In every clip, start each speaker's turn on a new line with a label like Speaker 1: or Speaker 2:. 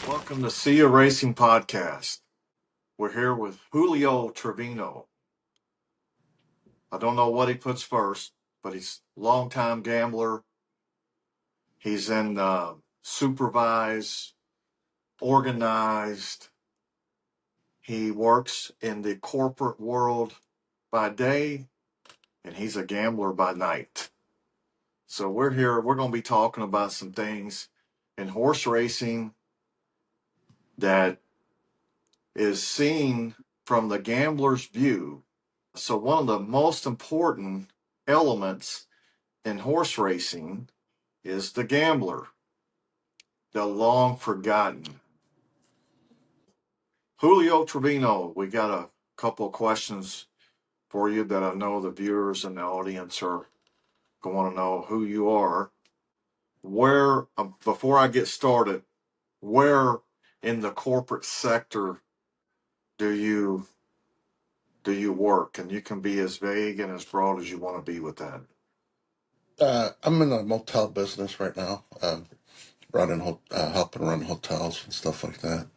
Speaker 1: Welcome to See Ya Racing Podcast. We're here with Julio Trevino. I don't know what he puts first, but he's a longtime gambler. He's in supervised, organized. He works in the corporate world by day, and he's a gambler by night. So we're here. We're going to be talking about some things in horse racing that is seen from the gambler's view. So one of the most important elements in horse racing is the gambler, the long forgotten. Julio Trevino, we got a couple of questions for you that I know the viewers and the audience are going to know who you are. Where, before I get started, where in the corporate sector do you work? And you can be as vague and as broad as you want to be with that.
Speaker 2: I'm in a motel business right now, helping run hotels and stuff like that.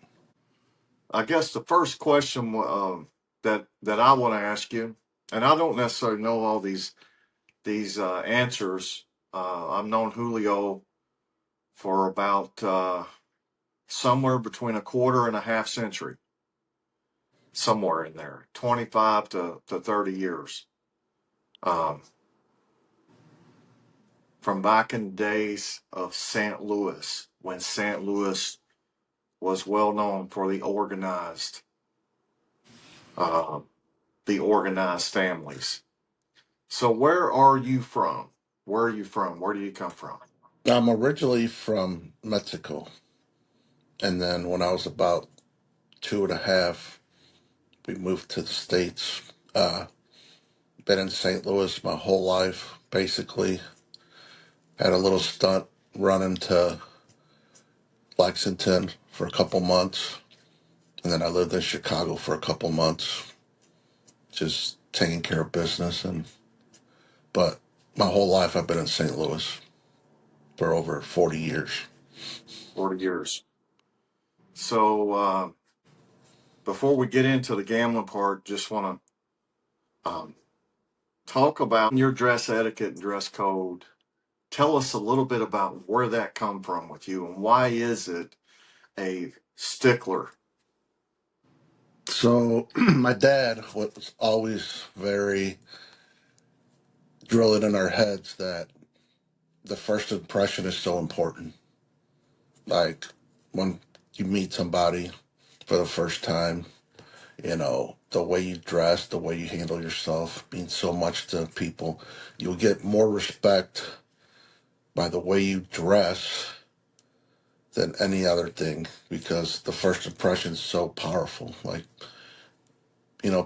Speaker 1: I guess the first question that I want to ask you, and I don't necessarily know all these answers. I've known Julio for about somewhere between a quarter and a half century, somewhere in there, 25 to 30 years. Um, from back in the days of St. Louis, when St. Louis was well known for uh, the organized families. So where are you from? Where are you from? Where do you come from?
Speaker 2: I'm originally from Mexico, and then when I was about two and a half, we moved to the States. Been in St. Louis my whole life, basically. Had a little stunt running to Lexington for a couple months, and then I lived in Chicago for a couple months, just taking care of business. But my whole life I've been in St. Louis for over 40 years.
Speaker 1: 40 years. So before we get into the gambling part, just want to talk about your dress etiquette and dress code. Tell us a little bit about where that come from with you and why is it a stickler?
Speaker 2: So my dad was always very drilling in our heads that the first impression is so important. Like when you meet somebody for the first time, the way you dress, the way you handle yourself means so much to people. You'll get more respect by the way you dress than any other thing because the first impression is so powerful. Like,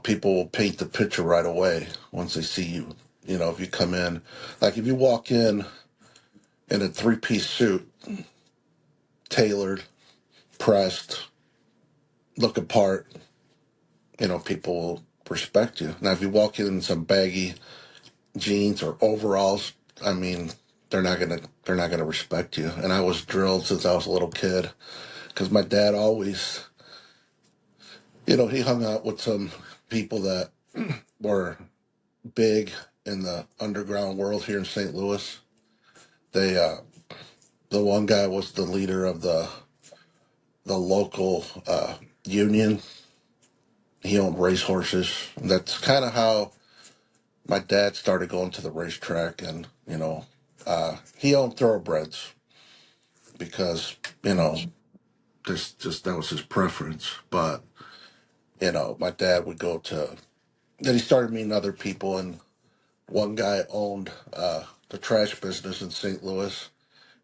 Speaker 2: people will paint the picture right away once they see you. If you come in, like if you walk in a three-piece suit, tailored, pressed, look apart, people will respect you. Now, if you walk in some baggy jeans or overalls, I mean, they're not gonna respect you. And I was drilled since I was a little kid because my dad always, he hung out with some people that were big in the underground world here in St. Louis. They, the one guy was the leader of the local union. He owned racehorses. And that's kind of how my dad started going to the racetrack, and he owned thoroughbreds because this just that was his preference. But my dad would go to. Then he started meeting other people, and one guy owned the trash business in St. Louis,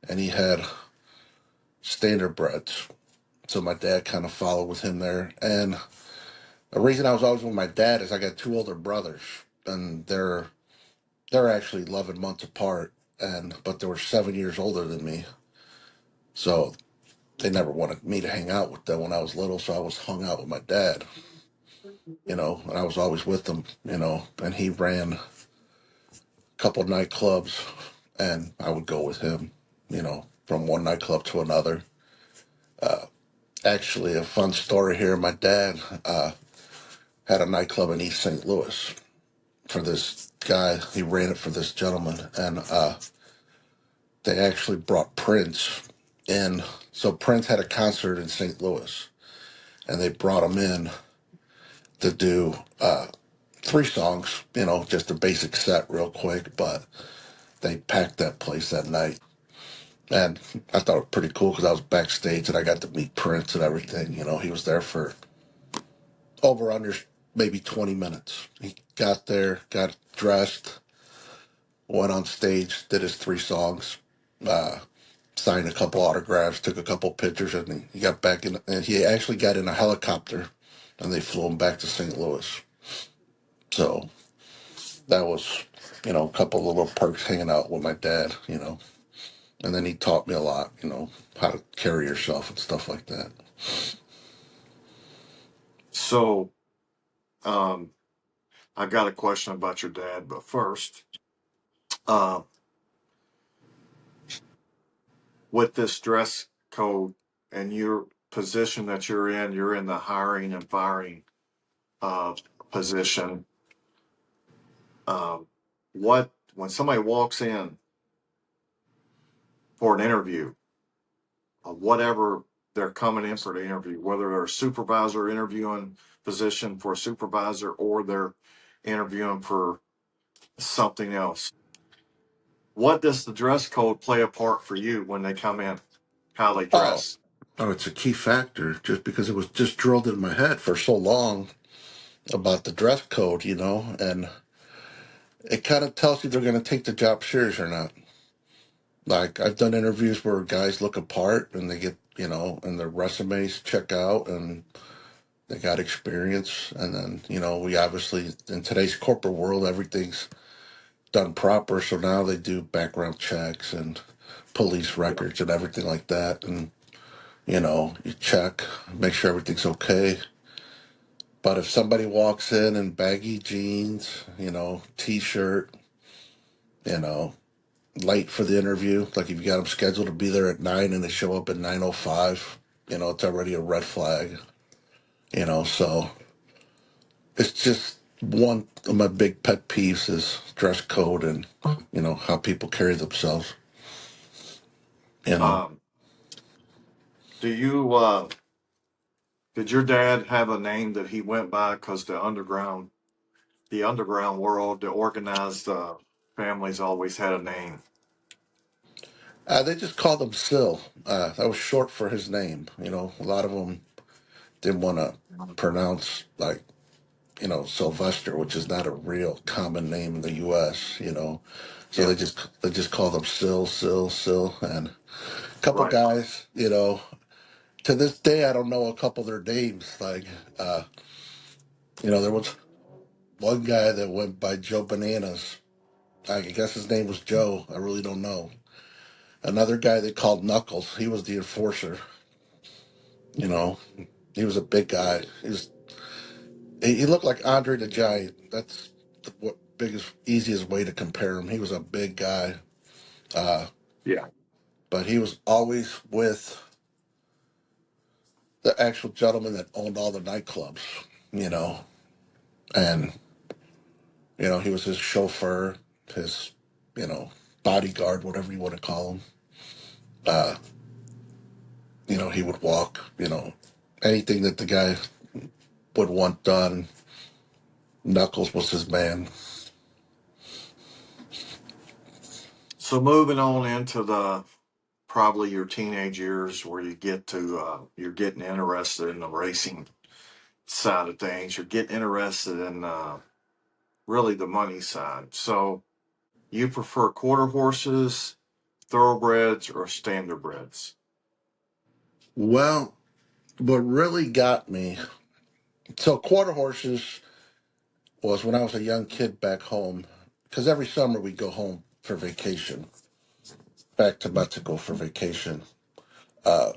Speaker 2: and he had standardbreds. So my dad kind of followed with him there, and the reason I was always with my dad is I got two older brothers, and they're actually 11 months apart, but they were 7 years older than me. So they never wanted me to hang out with them when I was little, so I was hung out with my dad, and I was always with them, and he ran a couple nightclubs, and I would go with him, from one nightclub to another. Actually, a fun story here. My dad had a nightclub in East St. Louis for this guy. He ran it for this gentleman, and they actually brought Prince in. So Prince had a concert in St. Louis, and they brought him in to do three songs. Just a basic set, real quick. But they packed that place that night, and I thought it was pretty cool because I was backstage and I got to meet Prince and everything. He was there for over under maybe 20 minutes. He got there, got dressed, went on stage, did his three songs, uh, signed a couple autographs, took a couple pictures, and he got back in. And he actually got in a helicopter, and they flew him back to St. Louis. So that was, a couple of little perks hanging out with my dad. And then he taught me a lot, how to carry yourself and stuff like that.
Speaker 1: So, um, I got a question about your dad, but first, uh, with this dress code and your position that you're in the hiring and firing uh, position. Um, what when somebody walks in for an interview, whatever they're coming in for the interview, whether they're a supervisor interviewing position for a supervisor or they're interviewing for something else, what does the dress code play a part for you when they come in? How they
Speaker 2: Oh,
Speaker 1: dress?
Speaker 2: oh, it's a key factor just because it was just drilled in my head for so long about the dress code, and it kind of tells you they're going to take the job serious or not. Like, I've done interviews where guys look apart and they get, and their resumes check out and they got experience. And then, we obviously, in today's corporate world, everything's done proper. So now they do background checks and police
Speaker 1: Yeah.
Speaker 2: records and everything like that. And, you check, make sure everything's okay. But if somebody walks in baggy jeans, t-shirt, you know, late for the interview, like if you got them scheduled to be there at 9 and they show up at 9:05, it's already a red flag. So it's just one of my big pet peeves is dress code and how people carry themselves. You know,
Speaker 1: Um, do you did your dad have a name that he went by? Because the underground world, the organized families always had a name.
Speaker 2: they just called him Sil. That was short for his name. A lot of them didn't want to pronounce like Sylvester, which is not a real common name in the U.S. So
Speaker 1: Yeah,
Speaker 2: they just call them Sil, and a couple
Speaker 1: right.
Speaker 2: guys. To this day, I don't know a couple of their names. Like, there was one guy that went by Joe Bananas. I guess his name was Joe. I really don't know. Another guy they called Knuckles. He was the enforcer. You know, he was a big guy. He looked like Andre the Giant. That's what biggest easiest way to compare him. He was a big guy, uh,
Speaker 1: Yeah.
Speaker 2: but he was always with the actual gentleman that owned all the nightclubs. You know, and he was his chauffeur, his bodyguard, whatever you want to call him. Uh, he would walk. Anything that the guy would want done, Knuckles was his man.
Speaker 1: So moving on into the probably your teenage years where you get to you're getting interested in the racing side of things. You're getting interested in really the money side. So you prefer quarter horses, thoroughbreds, or standardbreds?
Speaker 2: Well, what really got me, so quarter horses was when I was a young kid back home, because every summer we go home for vacation, back to Mexico for vacation. Uh,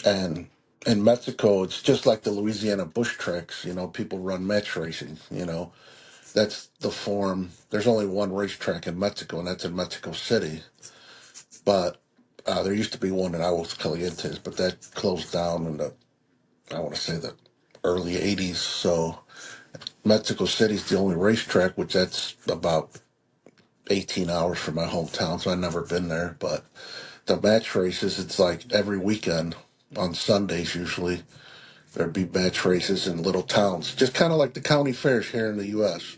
Speaker 2: and in Mexico, it's just like the Louisiana bush treks. People run match racing. That's the form. There's only one racetrack in Mexico, and that's in Mexico City. But There used to be one in Aguas Calientes, but that closed down in the, I want to say, the early 80s. So Mexico City's the only racetrack, which that's about 18 hours from my hometown, so I've never been there. But the match races, it's like every weekend on Sundays usually. There'd be match races in little towns, just kind of like the county fairs here in the U.S.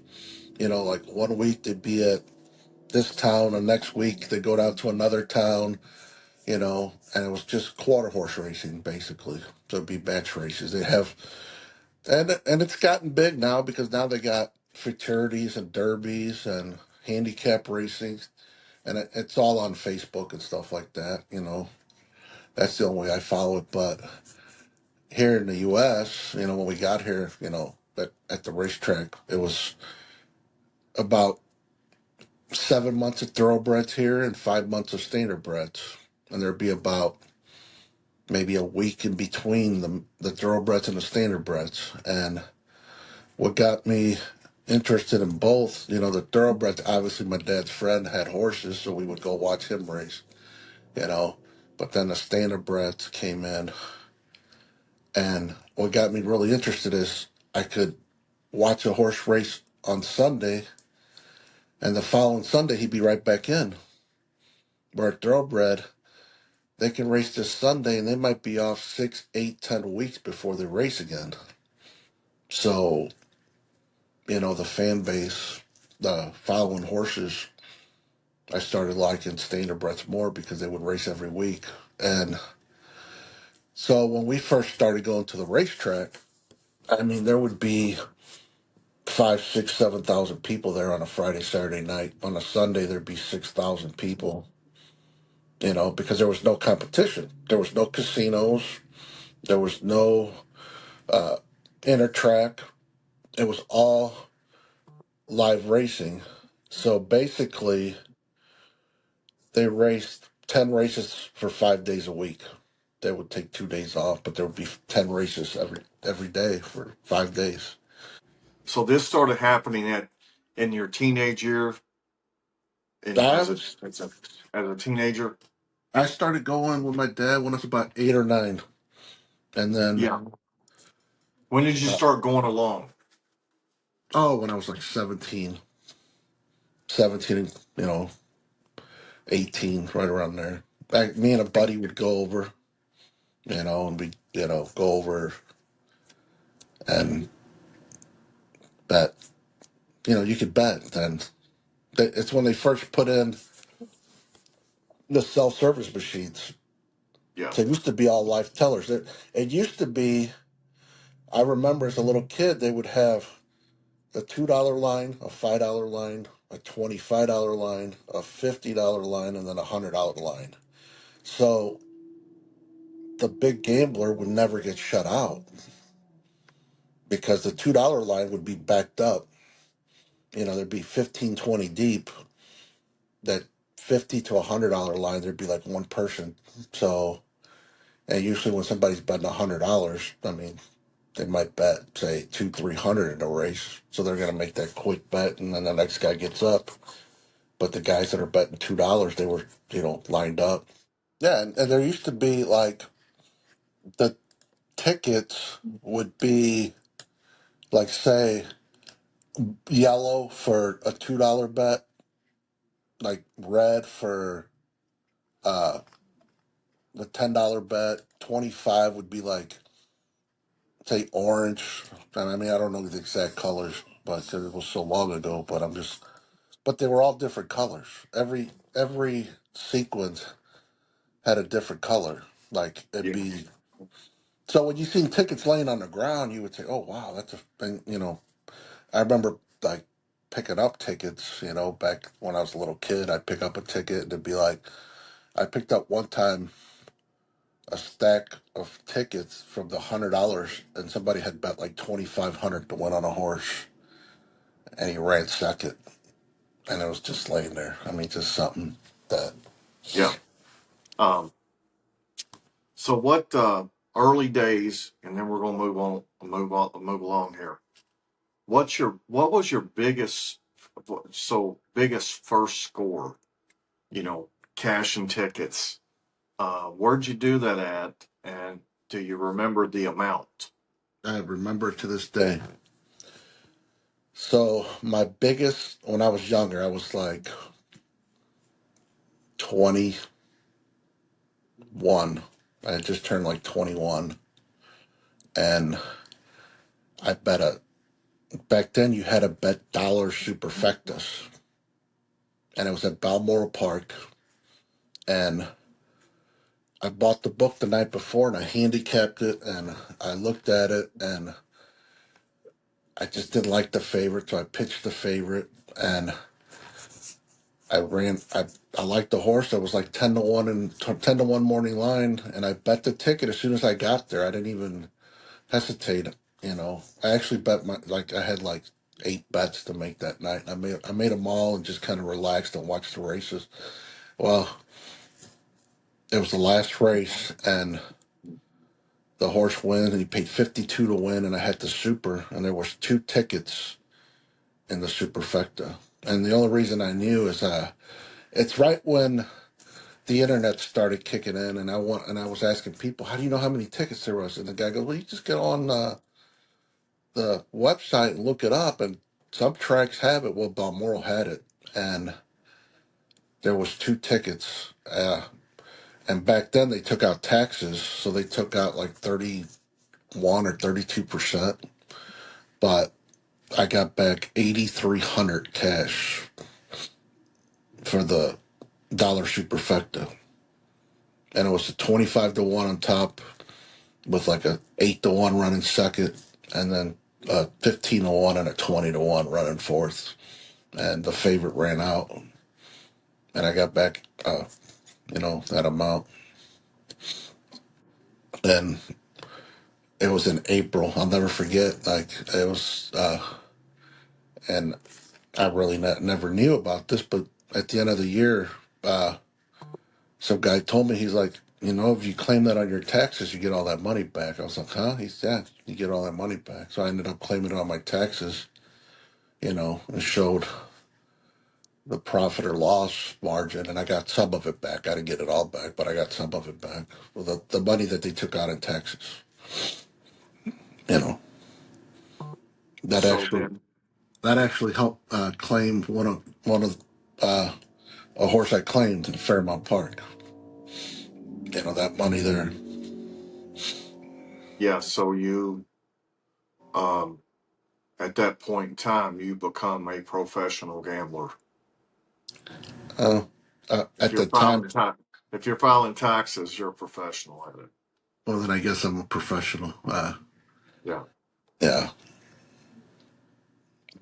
Speaker 2: You know, like one week they'd be at this town, and next week they go down to another town, you know, and it was just quarter horse racing basically. So it'd be match races. They have, and it's gotten big now because now they got fraternities and derbies and handicap racing, and it's all on Facebook and stuff like that. You know, that's the only way I follow it. But here in the U.S., you know, when we got here, you know, at the racetrack, it was about 7 months of thoroughbreds here and 5 months of standardbreds, and there'd be about maybe a week in between the thoroughbreds and the standardbreds. And what got me interested in both, you know, the thoroughbreds, obviously my dad's friend had horses, so we would go watch him race, you know. But then the standardbreds came in, and what got me really interested is I could watch a horse race on Sunday, and the following Sunday he'd be right back in. Where a thoroughbred, they can race this Sunday and they might be off 6, 8, 10 weeks before they race again. So, you know, the fan base, the following horses, I started liking standardbreds more because they would race every week. And so when we first started going to the racetrack, I mean, there would be 5, 6, 7,000 people there on a Friday, Saturday night. On a Sunday, there'd be 6,000 people, you know, because there was no competition. There was no casinos. There was no intertrack. It was all live racing. So basically, they raced 10 races for 5 days a week. They would take 2 days off, but there would be 10 races every day for 5 days.
Speaker 1: So this started happening at in your teenage year, in
Speaker 2: I
Speaker 1: as a
Speaker 2: was
Speaker 1: as a teenager.
Speaker 2: I started going with my dad when I was about 8 or 9, and then
Speaker 1: Yeah. When did you
Speaker 2: uh,
Speaker 1: start going along?
Speaker 2: when I was like 17, 17, you know, 18, right around there. Me and a buddy would go over, you know, and we, you know, go over and bet. You know, you could bet then. It's when they first put in the self-service machines.
Speaker 1: Yeah.
Speaker 2: So it used to be all live tellers. It used to be, I remember as a little kid, they would have a $2 line, a $5 line, a $25 line, a $50 line, and then a $100 line. So the big gambler would never get shut out because the $2 line would be backed up. You know, there'd be 15, 20 deep. That 50 to $100 line, there'd be like one person. So, and usually when somebody's betting $100, I mean, they might bet say 200, 300 in a race, so they're gonna make that quick bet, and then the next guy gets up. But the guys that are betting $2, they were, you know, lined up. Yeah, and there used to be like the tickets would be like say yellow for a $2 bet, like red for uh the $10 bet, 25 would be like say orange. And I mean, I don't know the exact colors, but it was so long ago. But but they were all different colors. Every sequence had a different color. Like it'd
Speaker 1: Yeah.
Speaker 2: be so when you seen tickets laying on the ground, you would say, "Oh wow, that's a thing." You know, I remember like picking up tickets. You know, back when I was a little kid, I'd pick up a ticket and it'd be like I picked up one time a stack of tickets from the $100, and somebody had bet like 2,500 to win on a horse, and he ran second, and it was just laying there. I mean, just something that
Speaker 1: Yeah. Um. So what early days, and then we're gonna move along here. What was your biggest first score? You know, cash and tickets. Where'd you do that at? And do you remember the amount?
Speaker 2: I remember it to this day. So my biggest, when I was younger, I was like 21. I had just turned like 21, and I bet a back then you had to bet dollar superfectas, and it was at Balmoral Park, and I bought the book the night before and I handicapped it and I looked at it and I just didn't like the favorite, so I pitched the favorite and I liked the horse. I was like 10 to 1 and 10 to 1 morning line, and I bet the ticket as soon as I got there. I didn't even hesitate. I actually bet I had like 8 bets to make that night. I made them all and just kind of relaxed and watched the races. Well, it was the last race and the horse win, and he paid 52 to win, and I had the super, and there was 2 tickets in the superfecta. And the only reason I knew is it's right when the internet started kicking in, and I was asking people, how do you know how many tickets there was? And the guy goes, well, you just get on the website and look it up, and some tracks have it. Well, Balmoral had it, and there was 2 tickets. And back then they took out taxes, so they took out like 31 or 32%. But I got back 8,300 cash for the dollar superfecta, and it was a 25 to 1 on top with like a 8 to 1 running second, and then a 15 to 1 and a 20 to 1 running fourth. And the favorite ran out, and I got back, that amount. And it was in April. I'll never forget. Like it was, and I really never knew about this, but at the end of the year, some guy told me, he's like, if you claim that on your taxes, you get all that money back. I was like, huh? He said, yeah, you get all that money back. So I ended up claiming it on my taxes, and showed the profit or loss margin, and I got some of it back. I didn't get it all back, but I got some of it back. Well, the money that they took out in taxes, you know, that
Speaker 1: So
Speaker 2: actually
Speaker 1: then,
Speaker 2: that actually helped claim one of uh, a horse I claimed in Fairmount Park. That money there.
Speaker 1: yeah, so um, at that point in time, you become a professional gambler.
Speaker 2: Uh,
Speaker 1: If
Speaker 2: at
Speaker 1: you're
Speaker 2: the time,
Speaker 1: filing tax, if you're filing taxes, you're a professional at it.
Speaker 2: well, then I guess I'm a professional.
Speaker 1: Yeah.
Speaker 2: Yeah,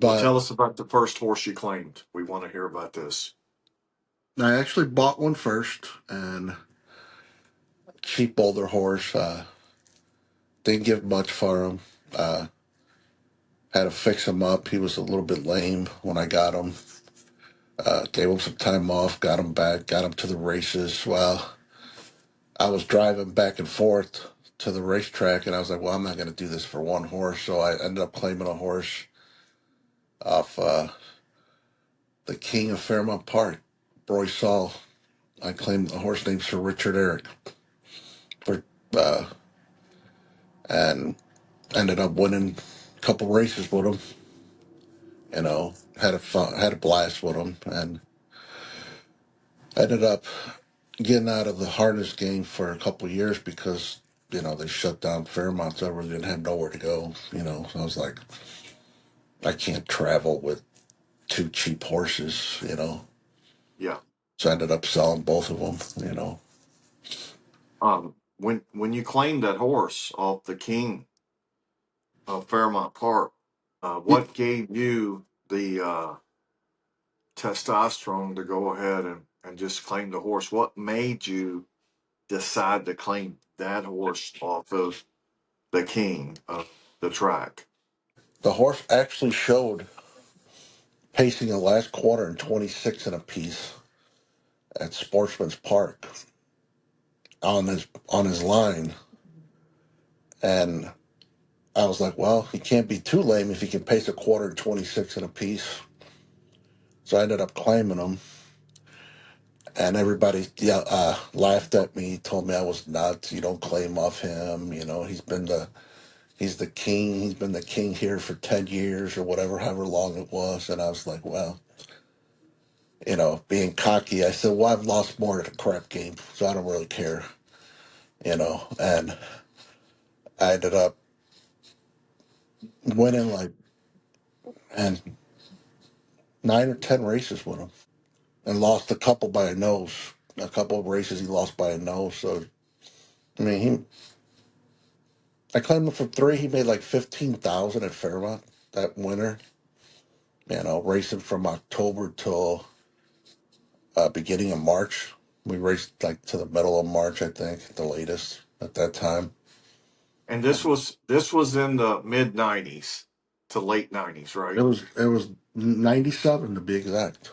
Speaker 1: Well,
Speaker 2: but
Speaker 1: tell us about the first horse you claimed. We want to hear about this.
Speaker 2: I actually bought one first, and cheap older horse. Didn't give much for him. Uh, Had to fix him up. He was a little bit lame when I got him. Gave him some time off, got him back, got him to the races. Well, I was driving back and forth to the racetrack, and I was like, well, I'm not going to do this for one horse. So I ended up claiming a horse off the king of Fairmount Park, Roy Saul. I claimed a horse named Sir Richard Eric, for, uh, and ended up winning a couple races with him. Had a blast with him, and ended up getting out of the harness game for a couple of years because they shut down Fairmont, so I really didn't have nowhere to go. So I was like, I can't travel with 2 cheap horses.
Speaker 1: Yeah.
Speaker 2: So I ended up selling both of them.
Speaker 1: When you claimed that horse off the king of Fairmont Park,
Speaker 2: It-
Speaker 1: what gave you the testosterone to go ahead and just claim the horse? What made you decide to claim that horse off of the king of the track?
Speaker 2: the horse actually showed pacing the last quarter in 26 and a piece at Sportsman's Park on his line, and I was like, well, he can't be too lame if he can pace a quarter in 26 and a piece. So I ended up claiming him, and everybody, yeah, laughed at me, told me I was nuts. You don't claim off him. He's the king. He's been the king here for 10 years or whatever, however long it was. And I was like, well, being cocky, I said, well, I've lost more at a crap game, so I don't really care. And I ended up winning like and 9 or 10 races with him, and lost a couple by a nose. A couple of races he lost by a nose. So I mean, I claimed him for three. He made like 15,000 at Fairmont that winter. Racing from October till beginning of March. We raced like to the middle of March, I think, the latest at that time.
Speaker 1: And this was in the mid '90s to late '90s,
Speaker 2: It
Speaker 1: right?
Speaker 2: was it was 97 to be exact.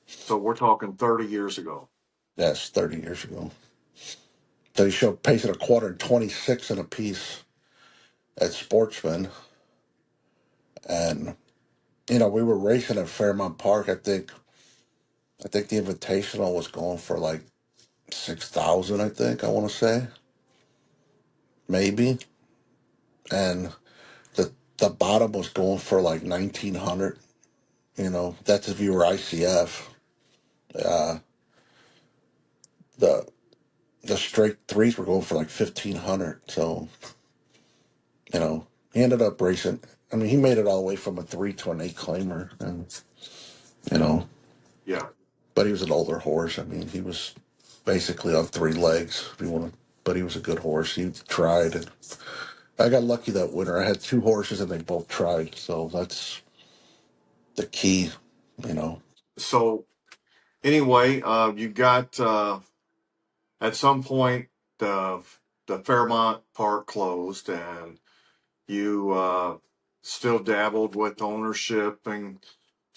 Speaker 1: So we're talking 30 years ago.
Speaker 2: Yes, 30 years ago. So he showed pace at a quarter and 26 in a piece at Sportsman, and we were racing at Fairmont Park. I think the Invitational was going for like 6,000. I think I want to say maybe, and the bottom was going for like 1,900. That's if you were ICF. Uh, the the straight threes were going for like 1,500. So he ended up racing. I mean, he made it all the way from a three to an eight claimer, and you know,
Speaker 1: Yeah.
Speaker 2: but he was an older horse. I mean, he was basically on three legs. If you want to, but he was a good horse. He tried, and I got lucky that winter. I had two horses, and they both tried. So that's the key. You know.
Speaker 1: So anyway, you got at some point the the Fairmont Park closed, and you still dabbled with ownership and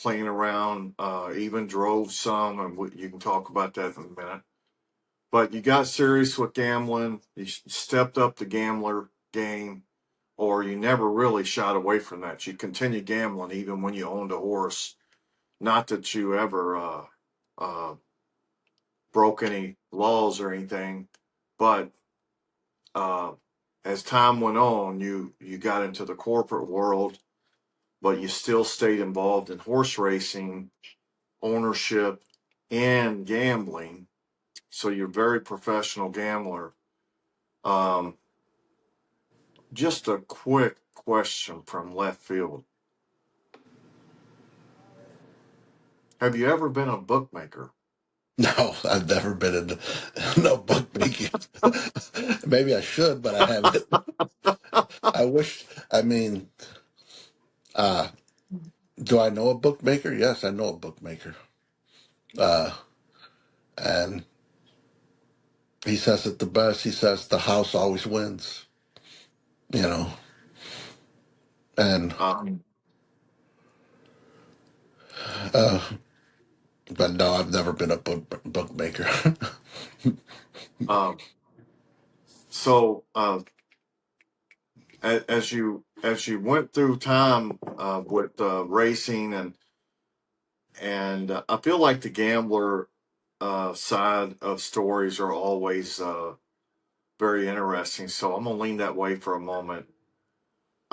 Speaker 1: playing around. Even drove some, and you can talk about that in a minute. But you got serious with gambling. You stepped up the gambler game, or you never really shied away from that. You continued gambling even when you owned a horse. Not that you ever uh, broke any laws or anything, but uh, as time went on, you got into the corporate world, but you still stayed involved in horse racing, ownership, and gambling. So you're a very professional gambler. Um, just a quick question from left field. Have you ever been a bookmaker?
Speaker 2: No, I've never been in no bookmaking. Maybe I should, but I haven't. I wish. I mean, uh, do I know a bookmaker? Yes, I know a bookmaker. Uh, and he says it the best. He says the house always wins. You know, and
Speaker 1: Um,
Speaker 2: uh, but no, I've never been a bookmaker.
Speaker 1: um, so as you went through time with racing and I feel like the gambler side of stories are always very interesting. So I'm gonna lean that way for a moment.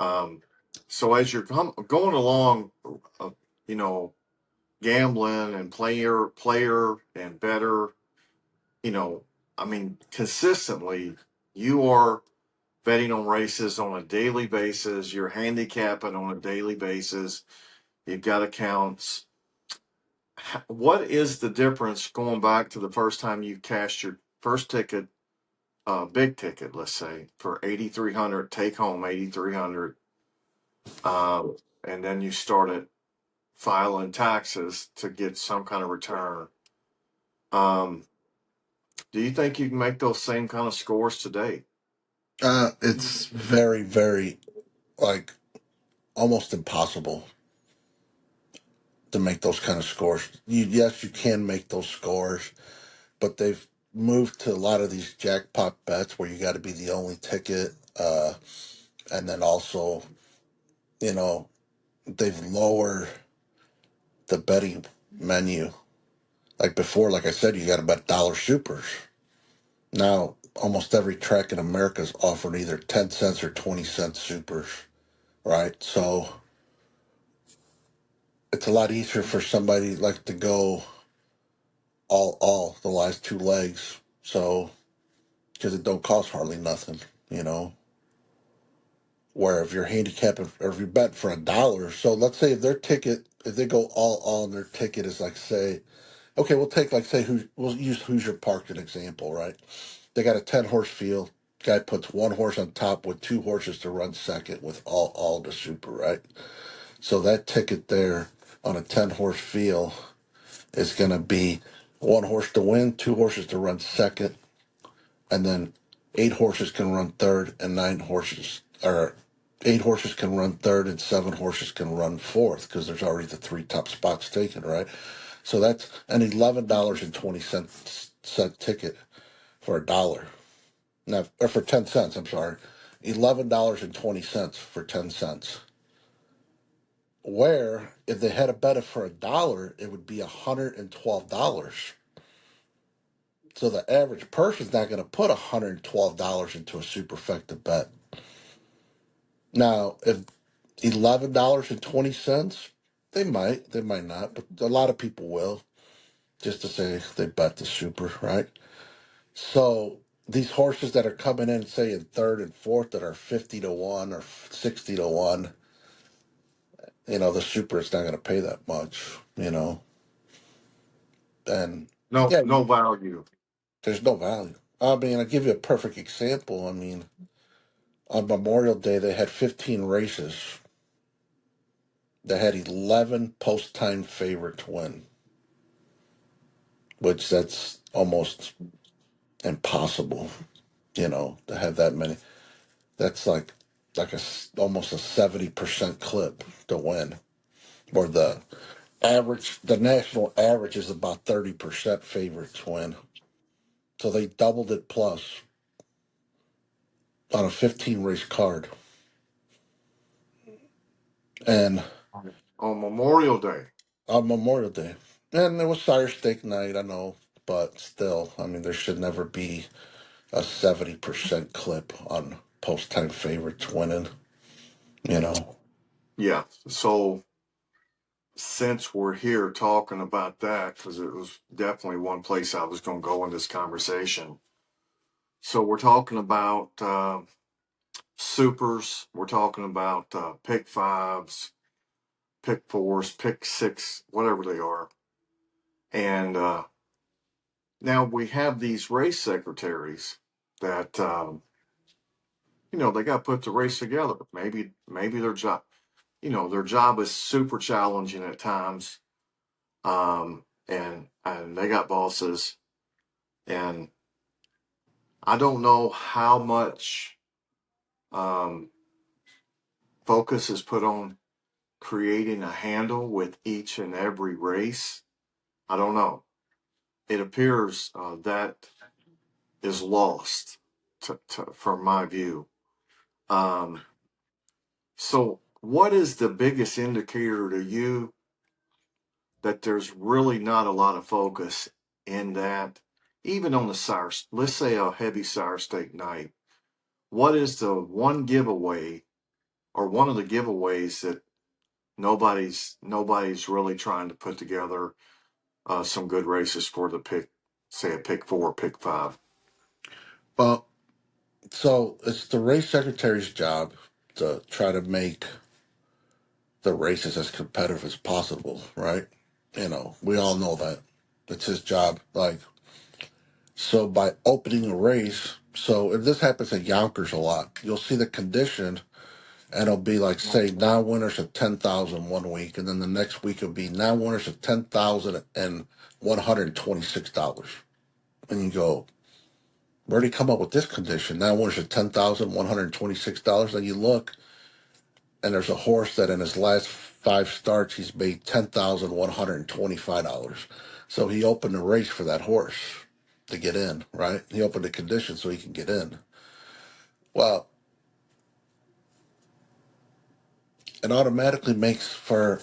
Speaker 1: Um, so as you're going along, uh, you know, gambling and player and better, you know, I mean, consistently, you are betting on races on a daily basis. You're handicapping on a daily basis. You've got accounts. What is the difference going back to the first time you cashed your first ticket, big ticket, let's say, for 8,300, take home 8,300, and then you started filing taxes to get some kind of return. Um, do you think you can make those same kind of scores today?
Speaker 2: It's very, very like almost impossible to make those kind of scores. Yes, you can make those scores, but they've moved to a lot of these jackpot bets where you got to be the only ticket, and then also, you know, they've lowered the betting menu Like before, like I said, you got to bet dollar supers. Now, almost every track in America is offering either 10 cents or 20-cent supers, right? So it's a lot easier for somebody like to go all the last two legs. So, because it don't cost hardly nothing, you know. Where if you're handicapping or if you bet for $1, so let's say if their ticket, if they go all and their ticket is like say, okay, we'll take like say we'll use Hoosier Park as an example, right? They got a 10-horse field. Guy puts one horse on top with two horses to run second with all the super, right? So that ticket there on a 10-horse field is gonna be one horse to win, two horses to run second, and then 8 horses can run third, and 9 horses, or 8 horses can run third, and 7 horses can run fourth because there's already the three top spots taken, right? So that's an $11.20 ticket for $1. Now, or for 10 cents, I'm sorry, $11.20 for 10 cents. Where if they had a bet it for $1, it would be $112. So the average person's not going to put $112 into a superfecta bet. Now, if $11.20, they might not, but a lot of people will, just to say they bet the super, right? So these horses that are coming in, say in third and fourth, that are 50 to 1 or 60 to 1, the super is not going to pay that much. And
Speaker 1: No,
Speaker 2: yeah,
Speaker 1: no value.
Speaker 2: there's no value. I mean, I'll give you a perfect example. I mean, on Memorial Day, they had 15 races. They had 11 post-time favorites win, which that's almost impossible, to have that many. That's like almost a 70% clip to win. Or the national average is about 30% favorites win. So they doubled it plus on a 15 race card. And
Speaker 1: On Memorial Day.
Speaker 2: on Memorial Day. And it was Sire Steak Night, I know, but still, I mean, there should never be a 70% clip on post time favorites winning.
Speaker 1: Yeah. So since we're here talking about that, because it was definitely one place I was going to go in this conversation. So we're talking about supers. We're talking about pick fives, pick fours, pick six, whatever they are. And now we have these race secretaries that they got to put the race together. Maybe their job is super challenging at times. And they got bosses, and I don't know how much um, focus is put on creating a handle with each and every race. I don't know. It appears that is lost from my view. Um, so, what is the biggest indicator to you that there's really not a lot of focus in that, even on the sire, let's say a heavy sire stake night? What is the one giveaway or one of the giveaways that nobody's really trying to put together some good races for the pick, say a pick four, pick five?
Speaker 2: Well, so it's the race secretary's job to try to make the races as competitive as possible, right? We all know that. It's his job. Like, so by opening a race, so if this happens at Yonkers a lot, you'll see the condition and it'll be like, say, now winners of 10,000 one week, and then the next week it'll be now winners of $10,126. And you go, where did he come up with this condition? Now winners of $10,126. And you look, and there's a horse that in his last 5 starts he's made $10,125. So he opened a race for that horse to get in, right? He opened a condition so he can get in. Well, it automatically makes for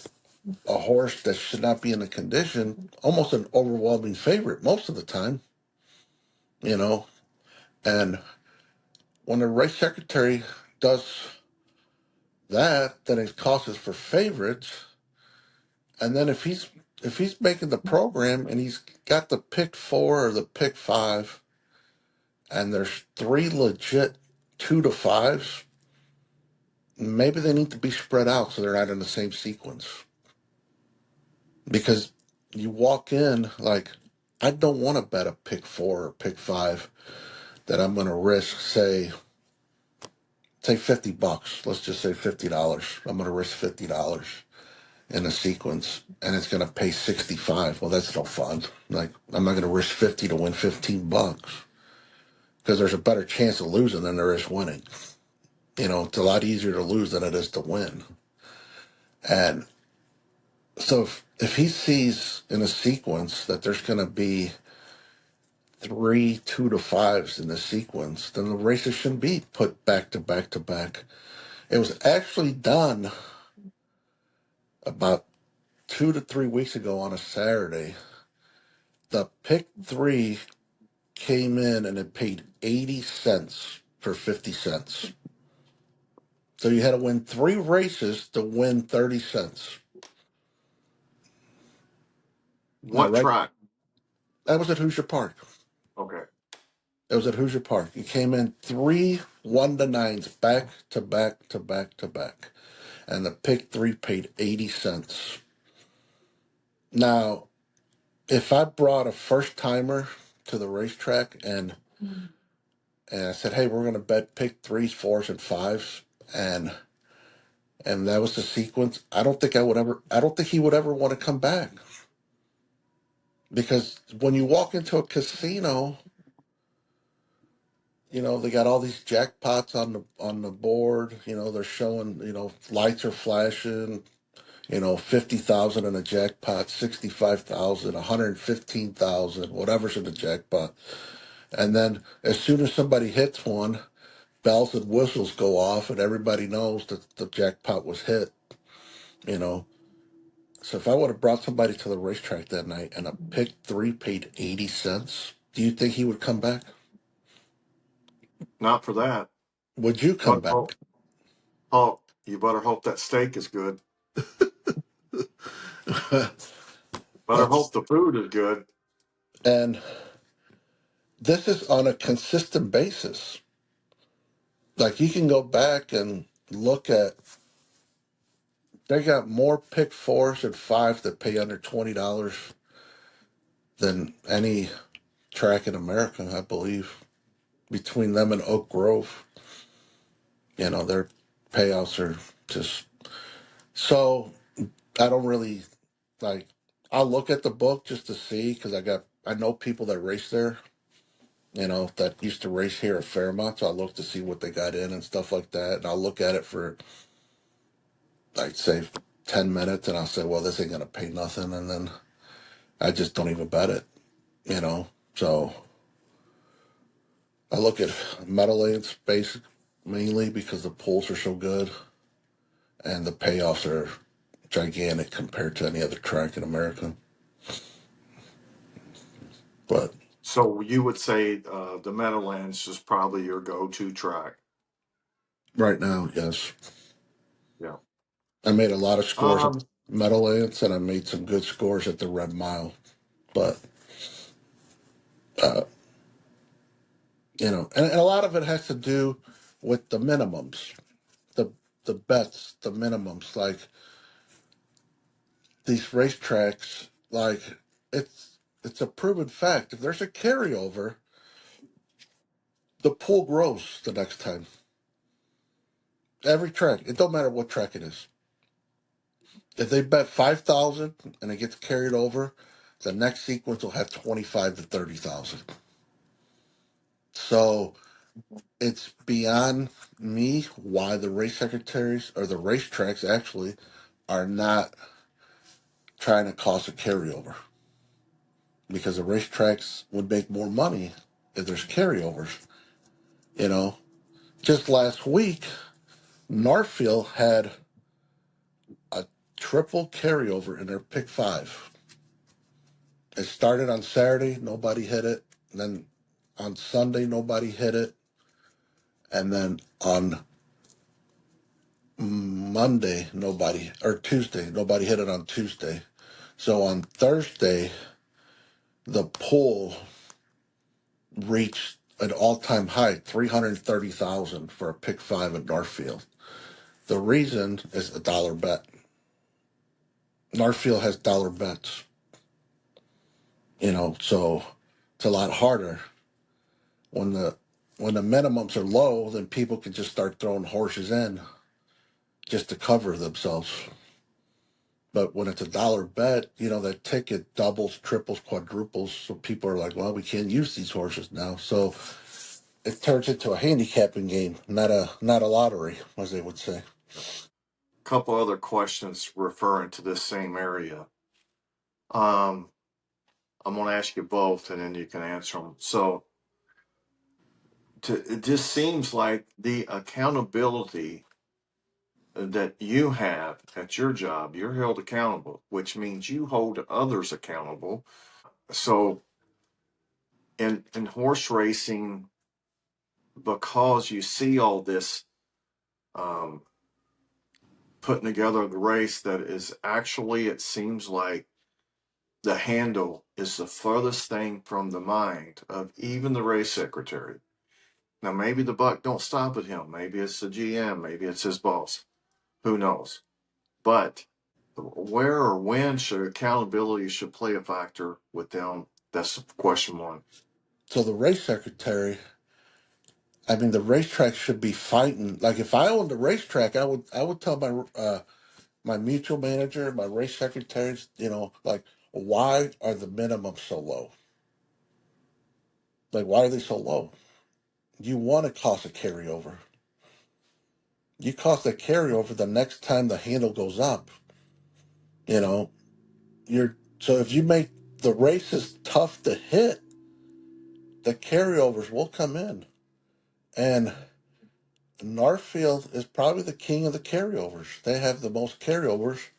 Speaker 2: a horse that should not be in a condition, almost an overwhelming favorite most of the time, you know. And when the race secretary does that, then it causes for favorites. And then if he's making the program and he's got the pick four or the pick five, and there's three legit 2 to 5s, maybe they need to be spread out so they're not in the same sequence. Because you walk in like, I don't want to bet a pick four or pick five that I'm going to risk, say $50. Let's just say $50. I'm going to risk $50 in a sequence, and it's going to pay 65. Well, that's no fun. Like, I'm not going to risk 50 to win $15 because there's a better chance of losing than there is winning. It's a lot easier to lose than it is to win. And so if he sees in a sequence that there's going to be three 2 to 5s in the sequence, then the races shouldn't be put back to back to back. It was actually done about 2 to 3 weeks ago on a Saturday. The pick three came in and it paid 80 cents for 50 cents. So you had to win 3 races to win 30 cents. Now,
Speaker 1: What
Speaker 2: right,
Speaker 1: track?
Speaker 2: that was at Hoosier Park.
Speaker 1: Okay.
Speaker 2: It was at Hoosier Park. You came in three 1 to 9s back to back to back to back. And the pick three paid 80 cents. Now, if I brought a first timer to the racetrack and I said, "Hey, we're going to bet pick threes, fours, and fives," and that was the sequence, I don't think he would ever want to come back, because when you walk into a casino, they got all these jackpots on the board. They're showing, lights are flashing. 50,000 in a jackpot, 65,000, 115,000, whatever's in the jackpot. And then as soon as somebody hits one, bells and whistles go off, and everybody knows that the jackpot was hit. You know, so if I would have brought somebody to the racetrack that night and a pick three paid 80 cents, do you think he would come back?
Speaker 1: Not for that.
Speaker 2: Would you come
Speaker 1: But oh,
Speaker 2: back?
Speaker 1: oh, you better hope that steak is good. Better hope
Speaker 2: That's
Speaker 1: the food is good.
Speaker 2: and this is on a consistent basis. Like, you can go back and look at, they got more pick fours and fives that pay under $20 than any track in America, I believe. Between them and Oak Grove, their payouts are just so. I don't really like. I'll look at the book just to see, because I know people that race there. That used to race here at Fairmont, so I look to see what they got in and stuff like that, and I'll look at it for, like, say 10 minutes, and I'll say, well, this ain't gonna pay nothing, and then I just don't even bet it. So I look at Meadowlands basic mainly because the pools are so good and the payoffs are gigantic compared to any other track in America. But
Speaker 1: So you would say the Meadowlands is probably your go-to track.
Speaker 2: right now, yes,
Speaker 1: Yeah.
Speaker 2: I made a lot of scores at
Speaker 1: Um.
Speaker 2: Meadowlands, and I made some good scores at the Red Mile. But and a lot of it has to do with the minimums, the bets, the minimums. Like, these racetracks, like, it's a proven fact. If there's a carryover, the pool grows the next time. Every track, it don't matter what track it is. If they bet 5,000 and it gets carried over, the next sequence will have 25 to 30,000. So it's beyond me why the race secretaries, or the racetracks actually, are not trying to cause a carryover, because the racetracks would make more money if there's carryovers. You know, just last week, Northfield had a triple carryover in their pick five. It started on Saturday, nobody hit it. And then on Sunday, nobody hit it. And then on Monday, nobody, or Tuesday, nobody hit it on Tuesday. So on Thursday, the pool reached an all-time high, 330,000 for a pick five at Northfield. The reason is a dollar bet. Northfield has dollar bets, so it's a lot harder when the minimums are low. Then people can just start throwing horses in just to cover themselves. But when it's a dollar bet, that ticket doubles, triples, quadruples. So people are like, well, we can't use these horses now. So it turns into a handicapping game, not a lottery, as they would say.
Speaker 1: Couple other questions referring to this same area. Um, I'm going to ask you both, and then you can answer them. So, it just seems like the accountability that you have at your job, you're held accountable, which means you hold others accountable. So, in horse racing, because you see all this um, putting together the race that is actually, it seems like the handle is the furthest thing from the mind of even the race secretary. Now, maybe the buck don't stop at him. Maybe it's the GM. Maybe it's his boss. Who knows? But where or when should accountability should play a factor with them? That's question one.
Speaker 2: So the race secretary, I mean, the racetrack should be fighting. Like if I owned the racetrack, I would tell my mutual manager, my race secretaries, like why are the minimums so low? Like why are they so low? You want to cost a carryover. You cost a carryover the next time the handle goes up. You know, you're so if you make the races tough to hit, the carryovers will come in. And Northfield is probably the king of the carryovers. They have the most carryovers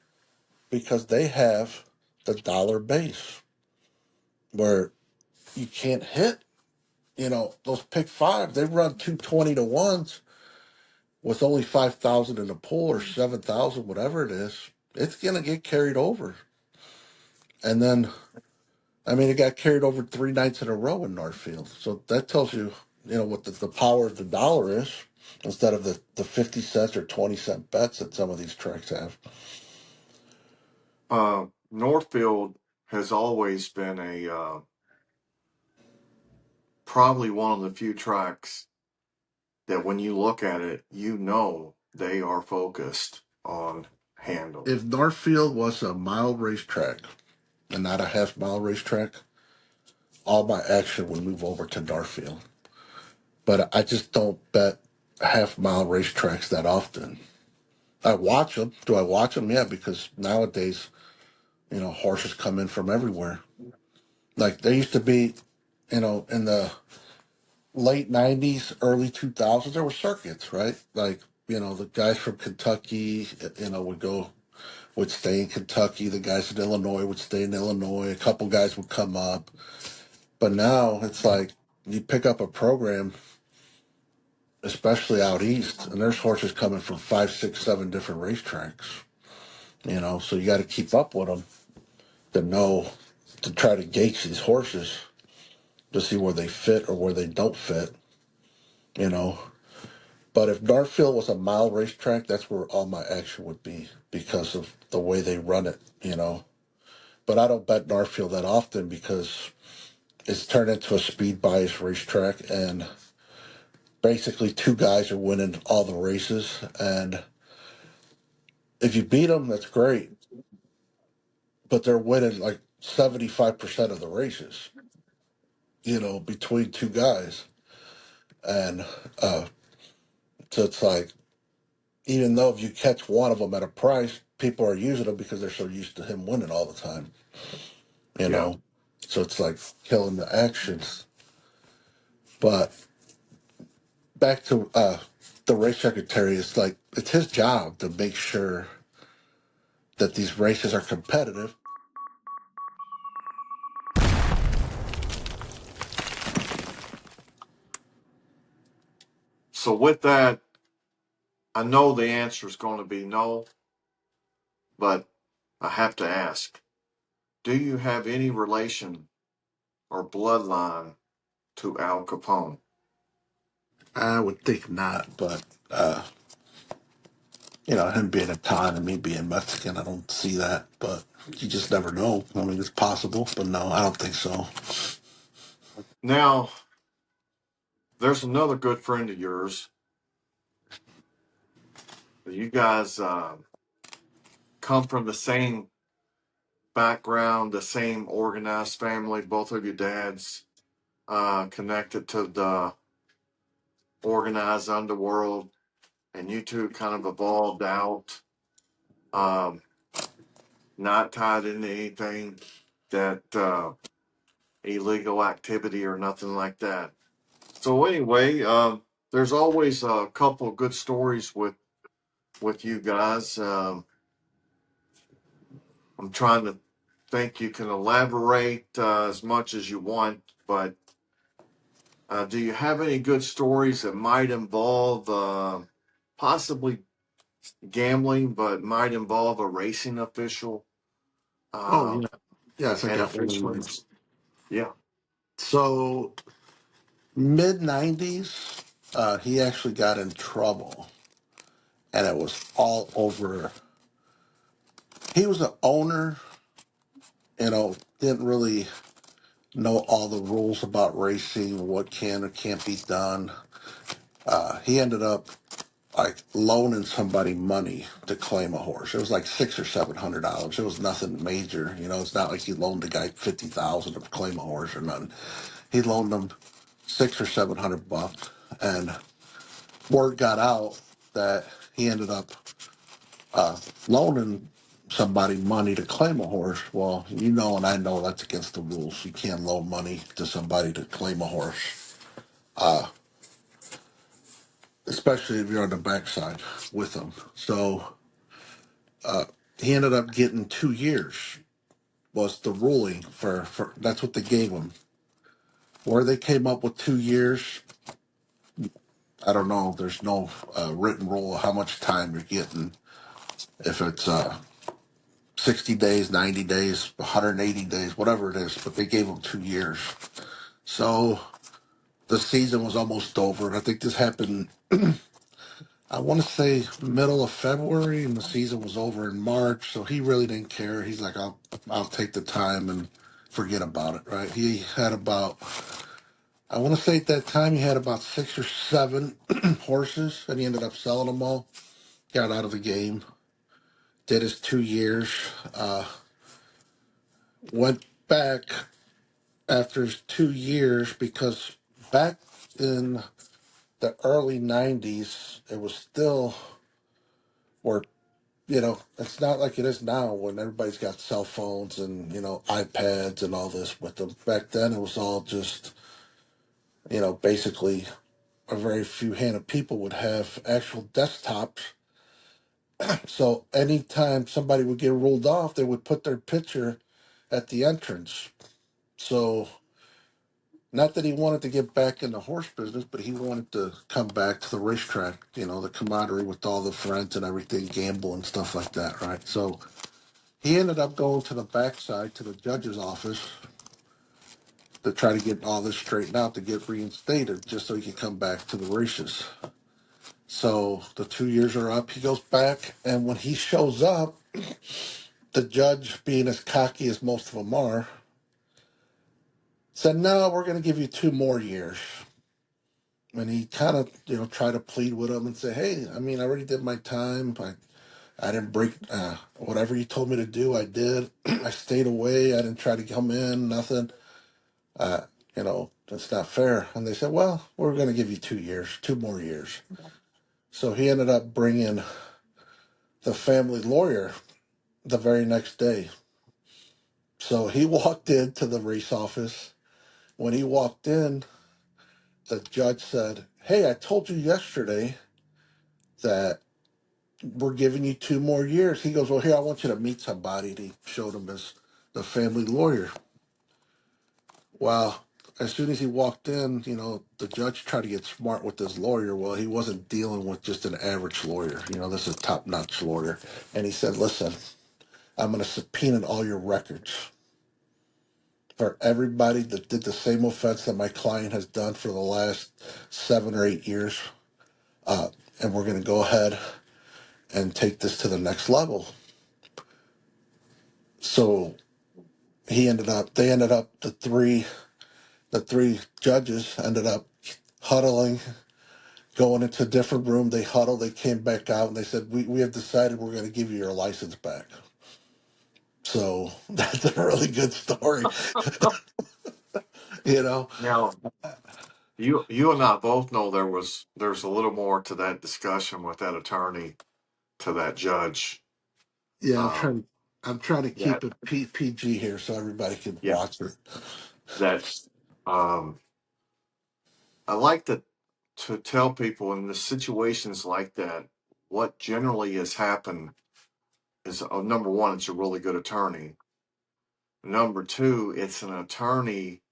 Speaker 2: because they have the dollar base where you can't hit. Those pick five, they run 220 to ones with only 5,000 in the pool or 7,000, whatever it is. It's going to get carried over. And then, I mean, it got carried over 3 nights in a row in Northfield. So that tells you, what the power of the dollar is instead of the 50 cents or 20-cent bets that some of these tracks have.
Speaker 1: Northfield has always been a probably one of the few tracks that when you look at it, they are focused on handle.
Speaker 2: If Northfield was a mile racetrack and not a half-mile racetrack, all my action would move over to Northfield. But I just don't bet half-mile racetracks that often. I watch them. Do I watch them? Yeah, because nowadays, horses come in from everywhere. Like there used to be, in the late 90s, early 2000s, there were circuits, right? Like, the guys from Kentucky, would stay in Kentucky. The guys in Illinois would stay in Illinois. A couple guys would come up. But now it's like you pick up a program, especially out east, and there's horses coming from 5, 6, 7 different racetracks. So you got to keep up with them to know to try to gauge these horses to see where they fit or where they don't fit. You know, but if Northfield was a mile racetrack, that's where all my action would be because of the way they run it. But I don't bet Northfield that often because it's turned into a speed bias racetrack, and basically two guys are winning all the races. And if you beat them, that's great, but they're winning like 75% of the races, between two guys. And so it's like, even though if you catch one of them at a price, people are using them because they're so used to him winning all the time, you
Speaker 1: Yeah.
Speaker 2: know? So it's like killing the actions. But back to the race secretary, it's like, it's his job to make sure that these races are competitive.
Speaker 1: So with that, I know the answer is going to be no, but I have to ask, do you have any relation or bloodline to Al Capone?
Speaker 2: I would think not, but him being Italian and me being Mexican, I don't see that. But you just never know. I mean, it's possible, but no, I don't think so.
Speaker 1: Now, there's another good friend of yours. You guys come from the same background, the same organized family. Both of your dads connected to the organized underworld, and you two kind of evolved out, um, not tied into anything that illegal activity or nothing like that. So anyway, there's always a couple of good stories with you guys. I'm trying to think you can elaborate as much as you want, but do you have any good stories that might involve possibly gambling, but might involve a racing official
Speaker 2: Oh
Speaker 1: uh,
Speaker 2: yeah, yes, I
Speaker 1: and
Speaker 2: got one of
Speaker 1: officially?
Speaker 2: mine.
Speaker 1: Yeah.
Speaker 2: So mid 90s, he actually got in trouble, and it was all over. He was an owner, didn't really know all the rules about racing, what can or can't be done. He ended up like loaning somebody money to claim a horse. It was like $600 or $700. It was nothing major, It's not like he loaned the guy 50,000 to claim a horse or nothing. He loaned him 600 or 700 bucks, and word got out that he ended up loaning somebody money to claim a horse. Well, and I know that's against the rules. You can't loan money to somebody to claim a horse, especially if you're on the backside with them. So he ended up getting 2 years was the ruling for that's what they gave him. Where they came up with 2 years, I don't know. There's no written rule of how much time you're getting. If it's 60 days, 90 days, 180 days, whatever it is, but they gave him 2 years. So the season was almost over. I think this happened, I want to say middle of February, and the season was over in March. So he really didn't care. He's like, I'll take the time and forget about it, right? He had about, I want to say at that time, he had about 6 or 7 horses, and he ended up selling them all, got out of the game, did his 2 years, went back after his 2 years because back in the early 90s, it was still where, it's not like it is now when everybody's got cell phones and, iPads and all this with them. Back then, it was all just, basically a very few handed people would have actual desktops. So anytime somebody would get ruled off, they would put their picture at the entrance. So not that he wanted to get back in the horse business, but he wanted to come back to the racetrack, the camaraderie with all the friends and everything, gamble and stuff like that, right? So he ended up going to the backside to the judge's office to try to get all this straightened out to get reinstated just so he could come back to the races. So the 2 years are up. He goes back, and when he shows up, the judge, being as cocky as most of them are, said, "No, we're going to give you 2 more years." And he kind of, tried to plead with him and say, "Hey, I mean, I already did my time. I didn't break whatever you told me to do. I did. I stayed away. I didn't try to come in. Nothing. Uh, that's not fair." And they said, "Well, we're going to give you 2 years, 2 more years." So he ended up bringing the family lawyer the very next day. So he walked into the race office. When he walked in, the judge said, "Hey, I told you yesterday that we're giving you 2 more years. He goes, well, here, I want you to meet somebody. And he showed him the family lawyer. Well, as soon as he walked in, the judge tried to get smart with his lawyer. Well, he wasn't dealing with just an average lawyer. This is a top-notch lawyer. And he said, listen, I'm going to subpoena all your records for everybody that did the same offense that my client has done for the last 7 or 8 years. And we're going to go ahead and take this to the next level. So they ended up, the three judges ended up huddling, going into a different room. They huddled, they came back out, and they said, we have decided we're going to give you your license back. So that's a really good story. you know
Speaker 1: Now, you and I both know there's a little more to that discussion with that attorney to that judge.
Speaker 2: yeah,
Speaker 1: Um,
Speaker 2: I'm trying to
Speaker 1: that
Speaker 2: keep it PG here so everybody can
Speaker 1: yeah,
Speaker 2: watch it.
Speaker 1: that um, I like to tell people in the situations like that, what generally has happened is number one, it's a really good attorney. Number two, it's an attorney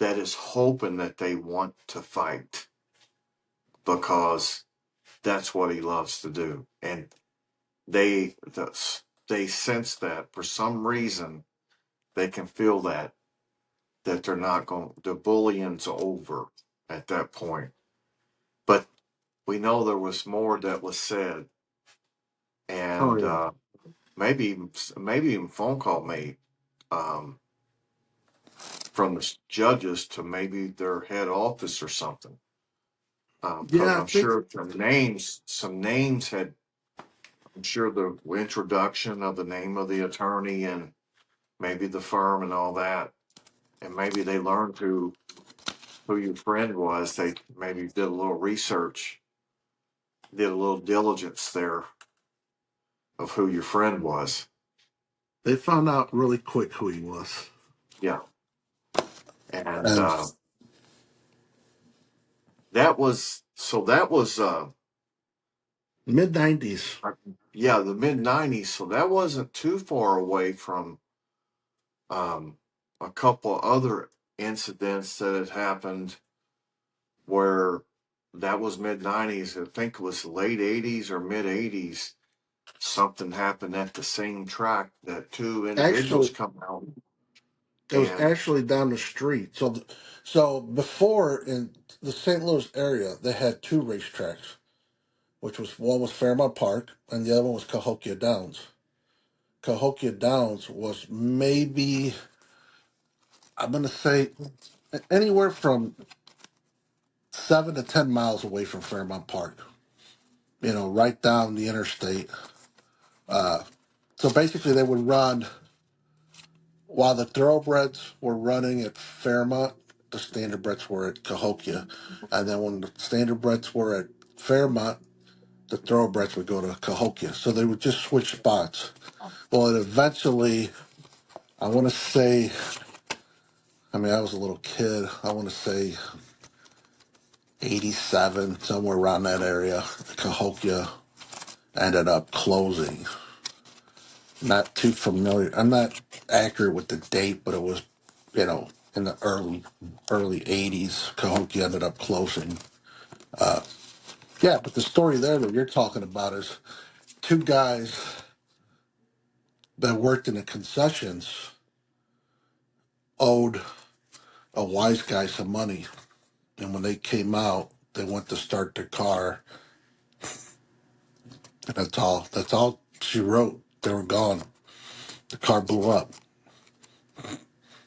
Speaker 1: that is hoping that they want to fight because that's what he loves to do. And they they sense that for some reason they can feel that they're not going, the bullying's over at that point. But we know there was more that was said,
Speaker 2: Oh
Speaker 1: and
Speaker 2: yeah.
Speaker 1: maybe even phone call made um, from the judges to maybe their head office or something. Because
Speaker 2: Yeah, I
Speaker 1: I'm
Speaker 2: think
Speaker 1: sure some names had. I'm sure the introduction of the name of the attorney and maybe the firm and all that, and maybe they learned who your friend was. They maybe did a little research, did a little diligence there of who your friend was.
Speaker 2: they found out really quick who he was.
Speaker 1: Yeah, and
Speaker 2: And
Speaker 1: that was
Speaker 2: mid 90s.
Speaker 1: yeah, the mid '90s. So that wasn't too far away from um, a couple other incidents that had happened where that was mid '90s. I think it was late '80s or mid '80s. Something happened at the same track that two individuals
Speaker 2: Actually,
Speaker 1: come out
Speaker 2: it was
Speaker 1: and
Speaker 2: actually down the street. So before in the St. Louis area, they had two racetracks, which was one was Fairmount Park and the other one was Cahokia Downs. Cahokia Downs was maybe, I'm gonna say, anywhere from 7 to 10 miles away from Fairmount Park. Right down the interstate. So basically, they would run while the thoroughbreds were running at Fairmont. The standardbreds were at Cahokia, and then when the standardbreds were at Fairmont, the thoroughbreds would go to Cahokia. So they would just switch spots. Well, and eventually, I want to say, I mean, I was a little kid. I want to say 87, somewhere around that area. Cahokia ended up closing. Not too familiar. I'm not accurate with the date, but it was, in the early '80s. Cahokia ended up closing. Yeah, but the story there that you're talking about is two guys that worked in the concessions owed a wise guy some money, and when they came out, they went to start their car, and that's all. That's all she wrote. They were gone. The car blew up,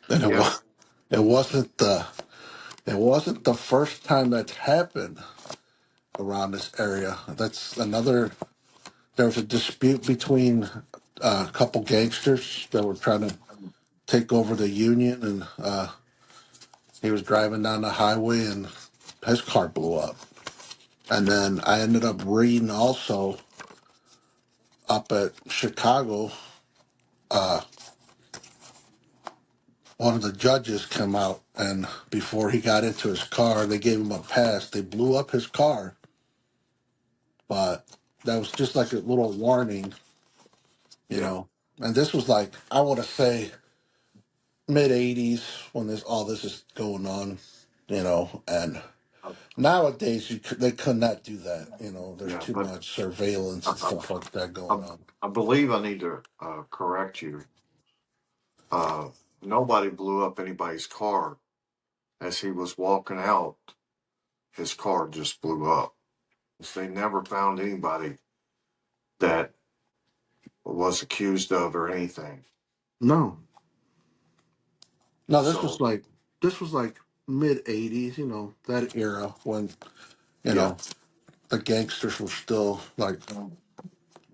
Speaker 2: and it
Speaker 1: yeah,
Speaker 2: was. It wasn't the. It wasn't the first time that's happened around this area. That's another. There was a dispute between a couple gangsters that were trying to take over the union, and he was driving down the highway, and his car blew up. And then I ended up reading also up at Chicago. One of the judges came out, and before he got into his car, they gave him a pass. They blew up his car, but that was just like a little warning, you
Speaker 1: Yeah.
Speaker 2: know. And this was like, I want to say mid '80s when this all this is going on, you know. And
Speaker 1: Uh,
Speaker 2: nowadays they could not do that, you know. There's
Speaker 1: yeah.
Speaker 2: too
Speaker 1: But
Speaker 2: much surveillance
Speaker 1: I,
Speaker 2: and stuff like that
Speaker 1: I,
Speaker 2: going on.
Speaker 1: I believe I need to correct you. Uh, Nobody blew up anybody's car as he was walking out. His car just blew up. They never found anybody that was accused of or anything.
Speaker 2: No, no,
Speaker 1: So
Speaker 2: this was like mid '80s, you know, that era when you
Speaker 1: yeah.
Speaker 2: know the gangsters were still like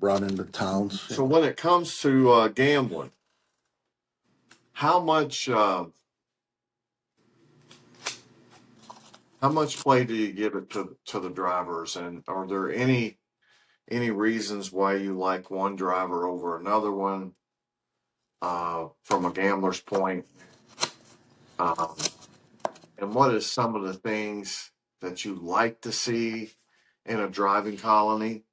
Speaker 2: running the towns, you
Speaker 1: So
Speaker 2: know.
Speaker 1: when it comes to gambling, how much how much play do you give it to the drivers, and are there any reasons why you like one driver over another one from a gambler's point? Um, and what is some of the things that you like to see in a driving colony,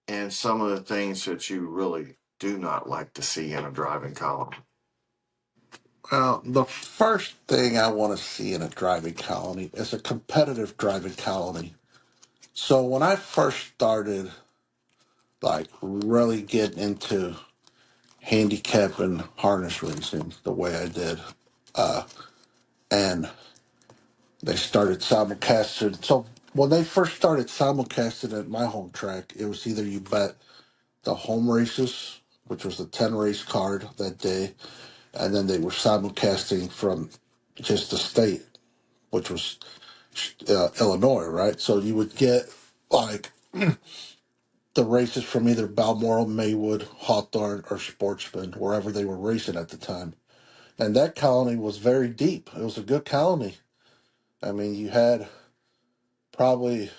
Speaker 1: and some of the things that you really do not like to see in a driving colony?
Speaker 2: The first thing I want to see in a driving colony is a competitive driving colony. So when I first started, like really getting into handicap and harness racing the way I did, and they started simulcasting. So when they first started simulcasting at my home track, it was either you bet the home races, which was the 10 race card that day, and then they were simulcasting from just the state, which was Illinois, right? So you would get like the races from either Balmoral, Maywood, Hawthorne, or Sportsman, wherever they were racing at the time. And that colony was very deep. It was a good colony. I mean, you had probably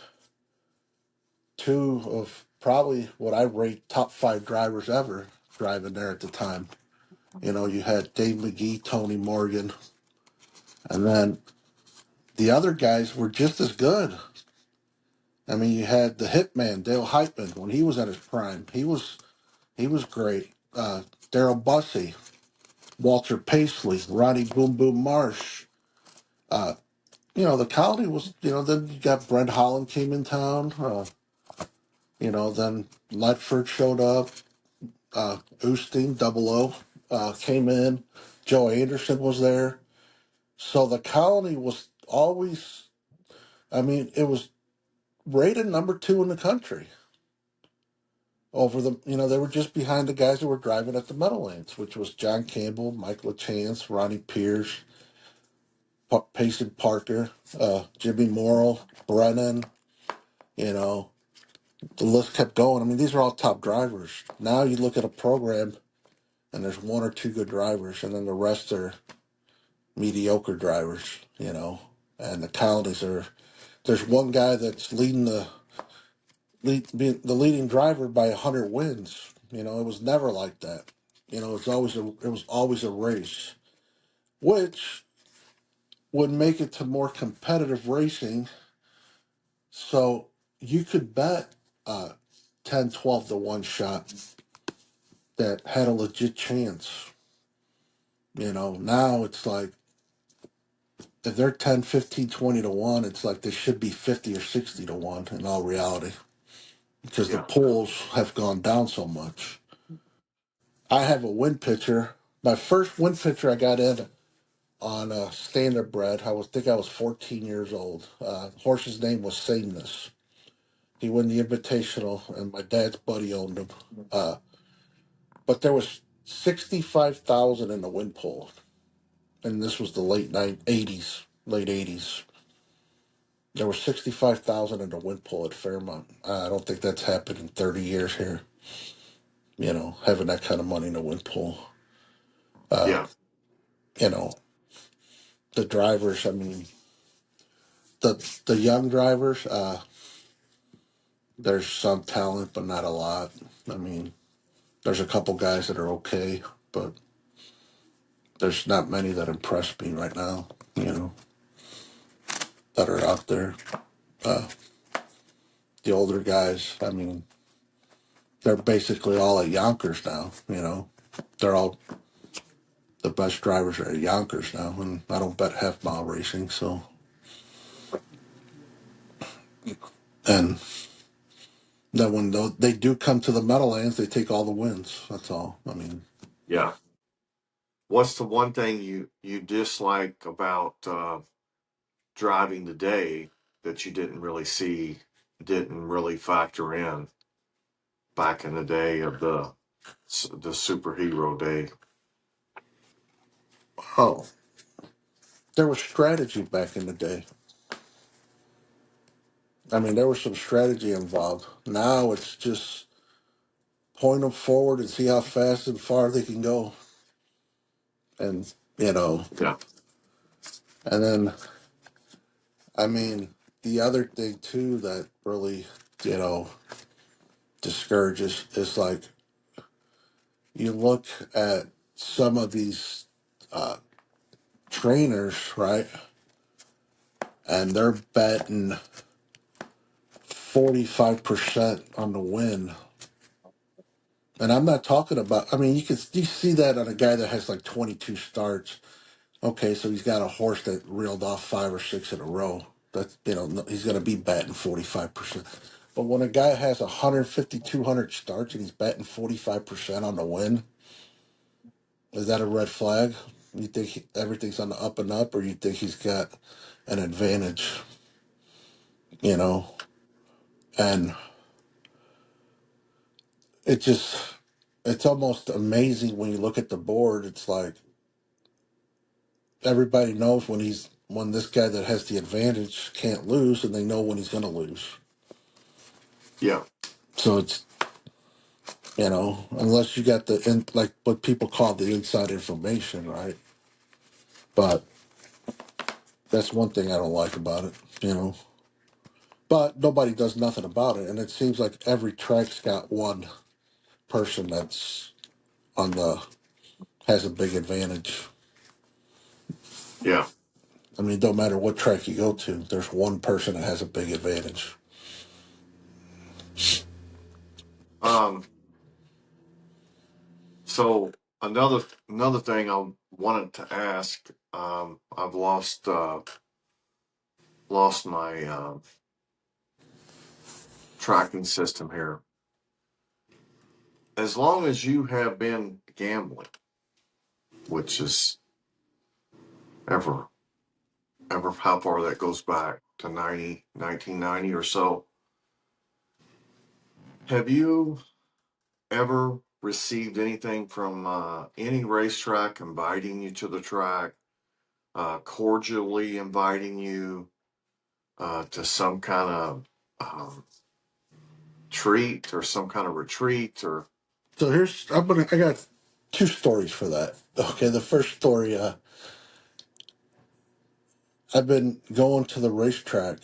Speaker 2: two of probably what I rate top five drivers ever driving there at the time. You know, you had Dave McGee, Tony Morgan, and then the other guys were just as good. I mean, you had the Hitman, Dale Heitman, when he was at his prime. He was great. Daryl Bussey, Walter Paisley, Ronnie Boom Boom Marsh. Uh, you know, the colony was, you know, then you got Brent Holland came in town. You know, then Ledford showed up. Oosting, Double O, came in. Joe Anderson was there. So the colony was always, I mean, it was rated number two in the country over the, you know, they were just behind the guys that were driving at the Meadowlands, which was John Campbell, Mike LaChance, Ronnie Pierce, Payson Parker, Jimmy Morrill, Brennan, you know, the list kept going. I mean, these are all top drivers. Now you look at a program and there's one or two good drivers, and then the rest are mediocre drivers, you know. And the colonies are, there's one guy that's being the leading driver by 100 wins. You know, it was never like that. You know, it was always a race, which would make it to more competitive racing. So you could bet 10, 12 to 1 shot that had a legit chance. You know, now it's like if they're 10, 15, 20 to 1, it's like they should be 50 or 60 to 1 in all reality because the
Speaker 1: Yeah.
Speaker 2: polls have gone down so much. I have a win pitcher. My first win pitcher I got in on standard bred. I was 14 years old. Horse's name was Sameness. He won the Invitational, and my dad's buddy owned him. Uh, but there was 65,000 in the win pool, and this was the '80s, late '80s. There were 65,000 in the win pool at Fairmont. I don't think that's happened in 30 years here. You know, having that kind of money in the win pool. Uh,
Speaker 1: Yeah.
Speaker 2: you know, the drivers. I mean, the young drivers. There's some talent, but not a lot. I mean, there's a couple guys that are okay, but there's not many that impress me right now. You know, that are out there. Uh, the older guys. I mean, they're basically all at Yonkers now. They're all the best drivers are at Yonkers now, and I don't bet half mile racing. So, and then when they do come to the Meadowlands, they take all the wins. That's all. I mean,
Speaker 1: Yeah. What's the one thing you dislike about driving today that you didn't really see, didn't really factor in back in the day of the superhero day?
Speaker 2: oh, there was strategy back in the day. I mean, there was some strategy involved. Now it's just point them forward and see how fast and far they can go. And,
Speaker 1: Yeah.
Speaker 2: and then, I mean, the other thing too that really, you know, discourages is like you look at some of these uh, trainers, right? And they're betting 45% on the win. And I'm not talking about, I mean, you see that on a guy that has like 22 starts. Okay, so he's got a horse that reeled off 5 or 6 in a row. That's, he's going to be batting 45%. But when a guy has 150, 200 starts and he's batting 45% on the win, is that a red flag? You think everything's on the up and up, or you think he's got an advantage, you know? And it just, it's almost amazing when you look at the board. It's like everybody knows when this guy that has the advantage can't lose, and they know when he's going to lose.
Speaker 1: Yeah.
Speaker 2: So it's, unless you got like what people call the inside information, right? But that's one thing I don't like about it, But nobody does nothing about it, and it seems like every track's got one person that's on the has a big advantage.
Speaker 1: Yeah.
Speaker 2: I mean, no matter what track you go to, there's one person that has a big advantage.
Speaker 1: Um, so another thing I wanted to ask, I've lost my tracking system here. As long as you have been gambling, which is ever how far that goes back to 1990 or so, have you ever received anything from any racetrack inviting you to the track, cordially inviting you to some kind of treat or some kind of retreat or?
Speaker 2: So I got two stories for that. Okay, the first story, I've been going to the racetrack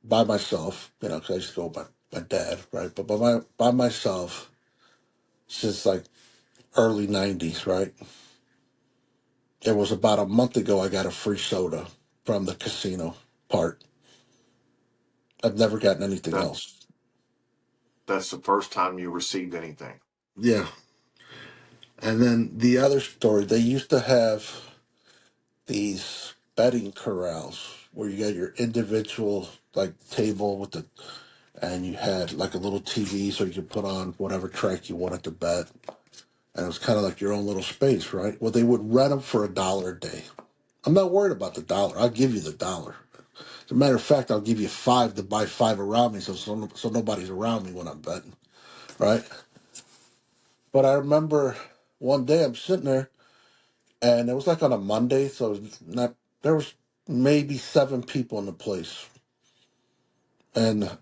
Speaker 2: by myself, because I used to go with my dad, right? But by myself since like early '90s, right? It was about a month ago I got a free soda from the casino part. I've never gotten anything
Speaker 1: that
Speaker 2: else.
Speaker 1: that's the first time you received anything?
Speaker 2: Yeah. And then the other story, they used to have these betting corrals where you got your individual like table and you had like a little TV so you could put on whatever track you wanted to bet. And it was kind of like your own little space, right? Well, they would rent them for $1 a day. I'm not worried about the dollar. I'll give you the dollar. As a matter of fact, I'll give you 5 to buy 5 around me, so nobody's around me when I'm betting, right? But I remember one day I'm sitting there, and it was like on a Monday, so it was not there was maybe 7 people in the place, and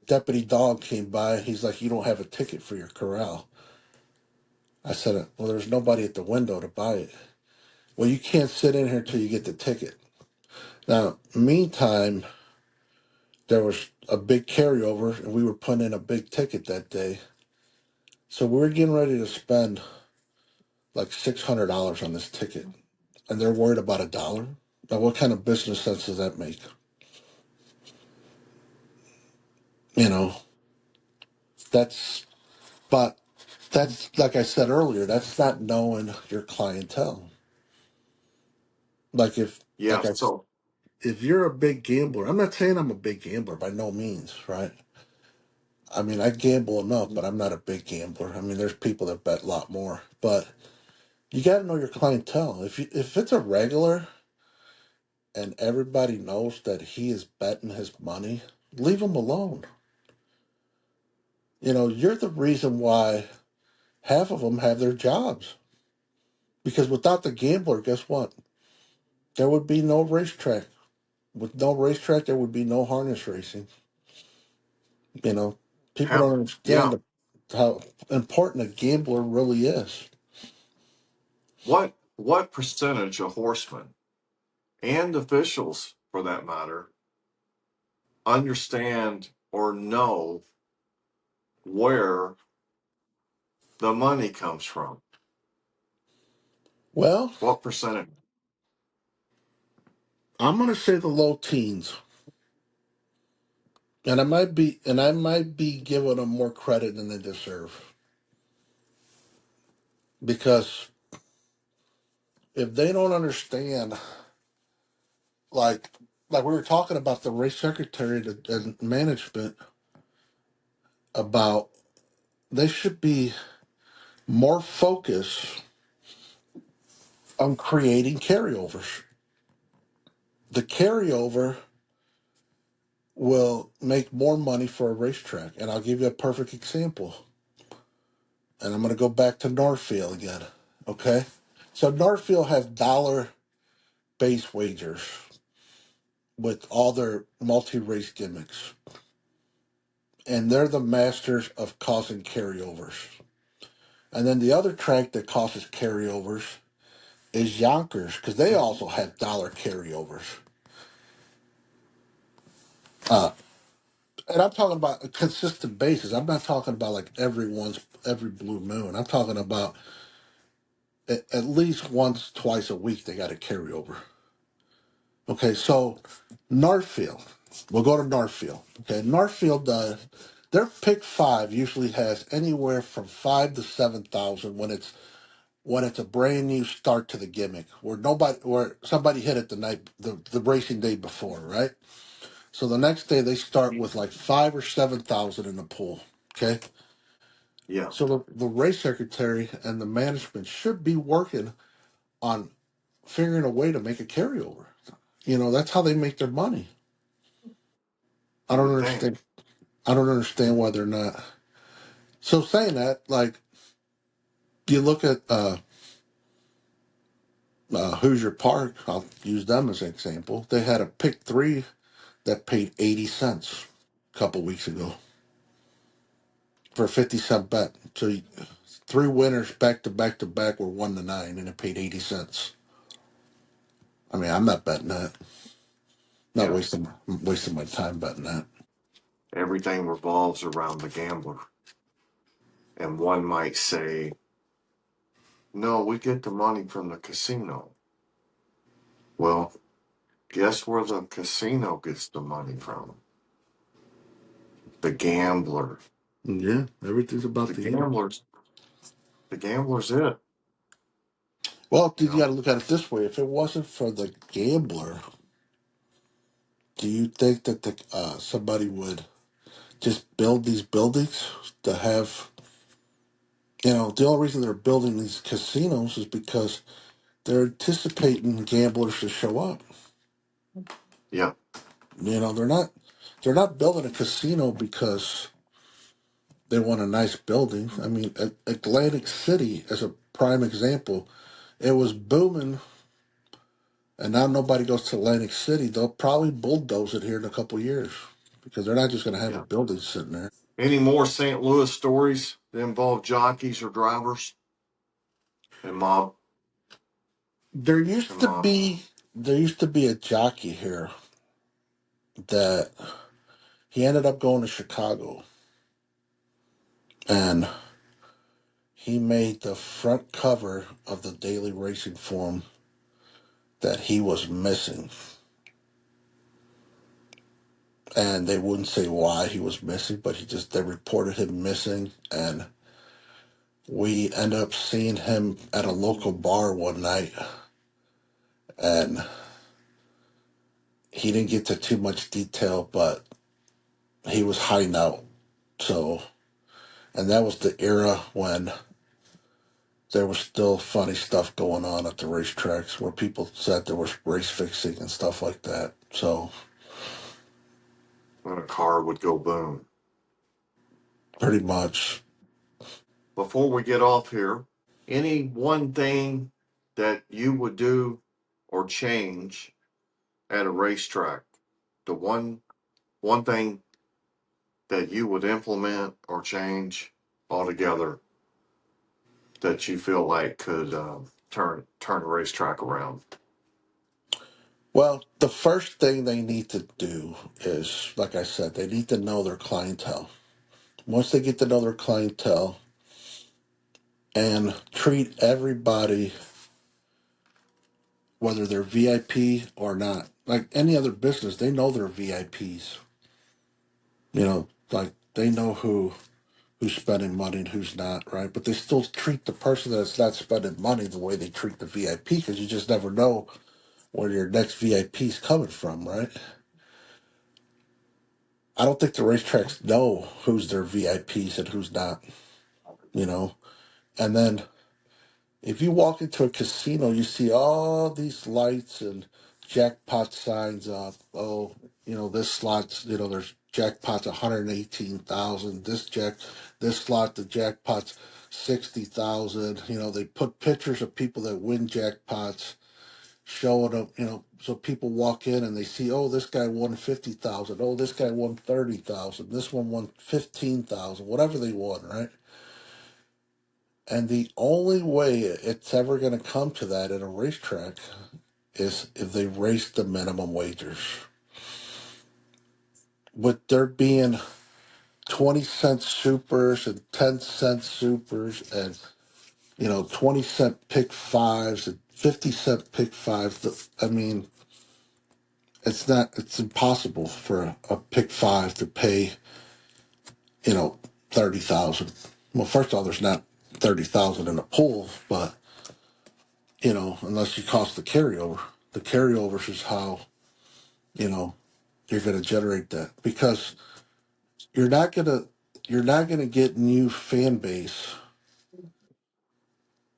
Speaker 2: Deputy Dog came by. He's like, "You don't have a ticket for your corral." I said, "Well, there's nobody at the window to buy it." "Well, you can't sit in here till you get the ticket." Now, meantime, there was a big carryover, and we were putting in a big ticket that day. So we were getting ready to spend like $600 on this ticket, and they're worried about $1. Now, what kind of business sense does that make? You know, that's, but that's, like I said earlier, that's not knowing your clientele. Like
Speaker 1: Yeah. So
Speaker 2: if you're a big gambler, I'm not saying I'm a big gambler by no means, right? I mean, I gamble enough, but I'm not a big gambler. I mean, there's people that bet a lot more, but you got to know your clientele. If it's a regular and everybody knows that he is betting his money, leave him alone. You know, you're the reason why half of them have their jobs. Because without the gambler, guess what? There would be no racetrack. With no racetrack, there would be no harness racing. You know, people
Speaker 1: how?
Speaker 2: don't
Speaker 1: Yeah.
Speaker 2: understand how important a gambler really is.
Speaker 1: What percentage of horsemen and officials, for that matter, understand or know where the money comes from?
Speaker 2: Well,
Speaker 1: What percentage?
Speaker 2: I'm gonna say the low teens, and I might be giving them more credit than they deserve. Because if they don't understand, like like we were talking about the race secretary and management, about they should be more focused on creating carryovers. The carryover will make more money for a racetrack. And I'll give you a perfect example. And I'm going to go back to Northfield again. Okay? So Northfield has dollar base wagers with all their multi race gimmicks. And they're the masters of causing carryovers. And then the other track that causes carryovers is Yonkers, because they also have dollar carryovers. Uh, and I'm talking about a consistent basis. I'm not talking about like every blue moon. I'm talking about at least once, twice a week they got a carryover. Okay, so Northfield. We'll go to Northfield. Okay, Northfield their pick five usually has anywhere from 5 to 7,000 when it's a brand new start to the gimmick where somebody hit it the racing day before, right? So the next day they start with like 5 or 7,000 in the pool. Okay.
Speaker 1: Yeah.
Speaker 2: So the race secretary and the management should be working on figuring a way to make a carryover. You know, that's how they make their money. I
Speaker 1: You
Speaker 2: don't
Speaker 1: would
Speaker 2: understand.
Speaker 1: think.
Speaker 2: I don't understand why they're not. So saying that, like, you look at Hoosier Park. I'll use them as an example. They had a pick three that paid 80 cents a couple weeks ago for a 50 cent bet. So three winners back to back to back were 1 to 9, and it paid 80 cents. I mean, I'm not betting that. Not
Speaker 1: Yeah.
Speaker 2: wasting my time betting that.
Speaker 1: Everything revolves around the gambler. And one might say, no, we get the money from the casino. Well, guess where the casino gets the money from? The gambler.
Speaker 2: Yeah, everything's about
Speaker 1: The
Speaker 2: the end.
Speaker 1: gambler's it.
Speaker 2: Well,
Speaker 1: You
Speaker 2: you got
Speaker 1: know?
Speaker 2: to look at it this way. If it wasn't for the gambler, do you think that somebody would just build these buildings to have? You know, the only reason they're building these casinos is because they're anticipating gamblers to show up.
Speaker 1: Yeah.
Speaker 2: You know, they're not building a casino because they want a nice building. I mean, Atlantic City, as a prime example, it was booming, and now nobody goes to Atlantic City. They'll probably bulldoze it here in a couple years because they're not just going to have a
Speaker 1: Yeah.
Speaker 2: building sitting there.
Speaker 1: Any more St. Louis stories that involve jockeys or drivers and mob
Speaker 2: There used
Speaker 1: and
Speaker 2: to
Speaker 1: mob?
Speaker 2: be there used to be a jockey here that he ended up going to Chicago, and he made the front cover of the Daily Racing Form that he was missing. and they wouldn't say why he was missing, but they reported him missing, and we ended up seeing him at a local bar one night, and he didn't get to too much detail, but he was hiding out. So, and that was the era when there was still funny stuff going on at the racetracks where people said there was race fixing and stuff like that. So,
Speaker 1: when a car would go boom.
Speaker 2: pretty much.
Speaker 1: Before we get off here, any one thing that you would do or change at a racetrack? The one thing that you would implement or change altogether that you feel like could turn a racetrack around?
Speaker 2: Well, the first thing they need to do is, like I said, they need to know their clientele. Once they get to know their clientele and treat everybody, whether they're VIP or not, like any other business, they know they're VIPs. Like they know who's spending money and who's not, right? But they still treat the person that's not spending money the way they treat the VIP because you just never know where your next VIP's coming from, right? I don't think the racetracks know who's their VIPs and who's not, you know. And then if you walk into a casino, you see all these lights and jackpot signs up. Oh, this slot's, there's jackpots 118,000. This slot, the jackpot's 60,000. They put pictures of people that win jackpots, showing them, so people walk in and they see, oh, this guy won 50,000. Oh, this guy won 30,000. This one won 15,000. Whatever they won, right? And the only way it's ever going to come to that at a racetrack is if they raise the minimum wagers. With there being 20-cent supers and 10-cent supers and 20-cent pick fives and 50-cent pick fives, I mean, it's impossible for a pick five to pay, 30,000. Well, first of all, there's not 30,000 in a pool, but unless you cost the carryover. The carryovers is how, you know, you're going to generate that because you're not going to get new fan base.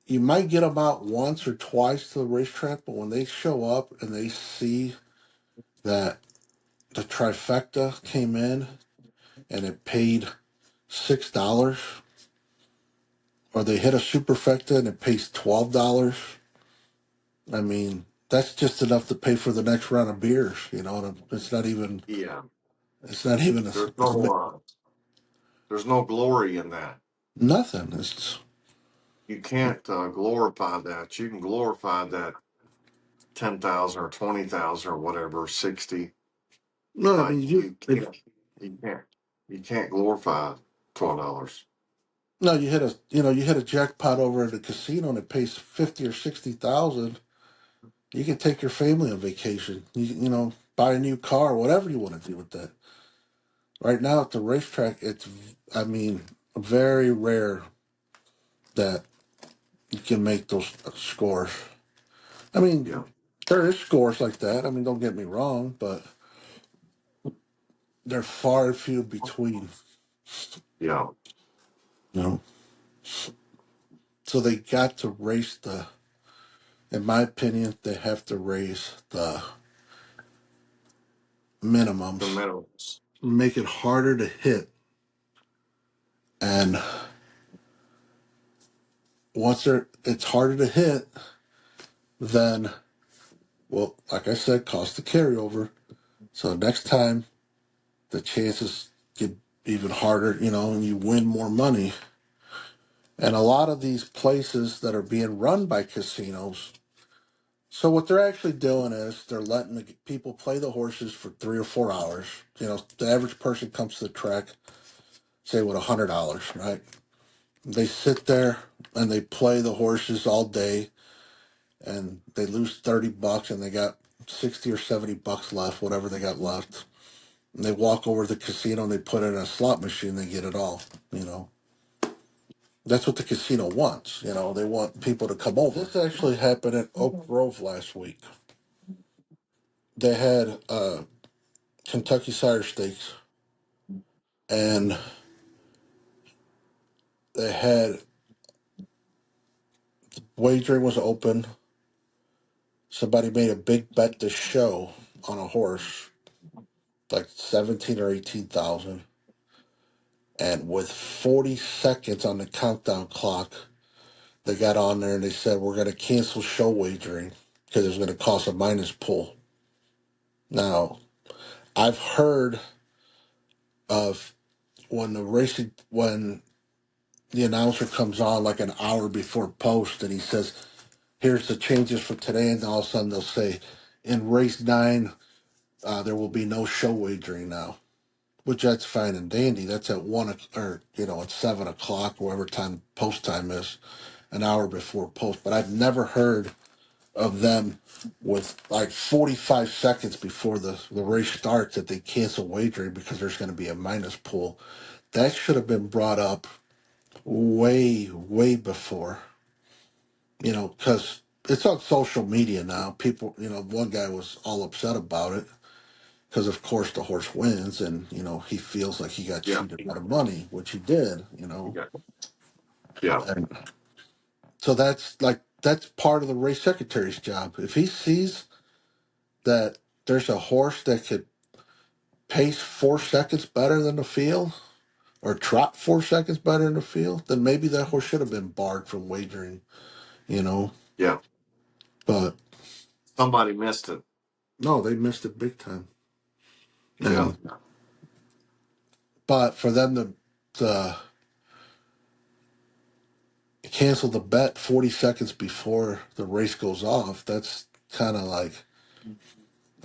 Speaker 2: You might get them out once or twice to the racetrack, but when they show up and they see that the trifecta came in and it paid $6, or they hit a superfecta and it pays $12, I mean, that's just enough to pay for the next round of beers. It's not even.
Speaker 1: Yeah,
Speaker 2: It's not even
Speaker 1: there's there's no glory in that.
Speaker 2: nothing. It's
Speaker 1: You can't glorify that. You can glorify that 10,000 or 20,000 or whatever, 60,
Speaker 2: no. I
Speaker 1: but
Speaker 2: mean,
Speaker 1: you can't you can't glorify $12.
Speaker 2: no, you hit a jackpot over at a casino and it pays 50 or 60,000. You can take your family on vacation. Buy a new car, whatever you want to do with that. Right now at the racetrack, I mean, very rare that you can make those scores. I mean,
Speaker 1: Yeah,
Speaker 2: there is scores like that. I mean, don't get me wrong, but they're far and few between.
Speaker 1: yeah.
Speaker 2: You know, so they got to raise in my opinion, they have to raise the
Speaker 1: The
Speaker 2: minimums,
Speaker 1: minimums.
Speaker 2: make it harder to hit. And it's harder to hit, then, well, like I said, cost the carryover. So next time the chances get even harder, and you win more money. And a lot of these places that are being run by casinos, so what they're actually doing is they're letting the people play the horses for 3 or 4 hours. The average person comes to the track, say with $100, right? They sit there and they play the horses all day, and they lose $30, and they got 60 or $70 left, whatever they got left. And they walk over to the casino and they put in a slot machine, they get it all, you know. That's what the casino wants, you know. They want people to come over. This actually happened at Oak Grove last week. They had Kentucky Cider Steaks, and they had wagering was open. Somebody made a big bet to show on a horse, like 17 or 18,000. And with 40 seconds on the countdown clock, they got on there and they said, we're going to cancel show wagering because it's going to cost a minus pull. Now, I've heard of when the announcer comes on like an hour before post and he says, here's the changes for today. And all of a sudden they'll say, in race 9, there will be no show wagering now. Which that's fine and dandy. That's at or at 7 o'clock, whatever time post time is, an hour before post. But I've never heard of them with like 45 seconds before the race starts that they cancel wagering because there's going to be a minus pool. That should have been brought up way, way before, because it's on social media now. People, one guy was all upset about it because of course the horse wins and he feels like he got
Speaker 1: Yeah.
Speaker 2: cheated out of money, which he did.
Speaker 1: Yeah. Yeah.
Speaker 2: And so that's part of the race secretary's job. If he sees that there's a horse that could pace 4 seconds better than the field or trot 4 seconds better than the field, then maybe that horse should have been barred from wagering, you know
Speaker 1: Yeah.
Speaker 2: but
Speaker 1: Somebody missed it.
Speaker 2: no, they missed it big time.
Speaker 1: Yeah.
Speaker 2: And but for them to cancel the bet 40 seconds before the race goes off, that's kind of like,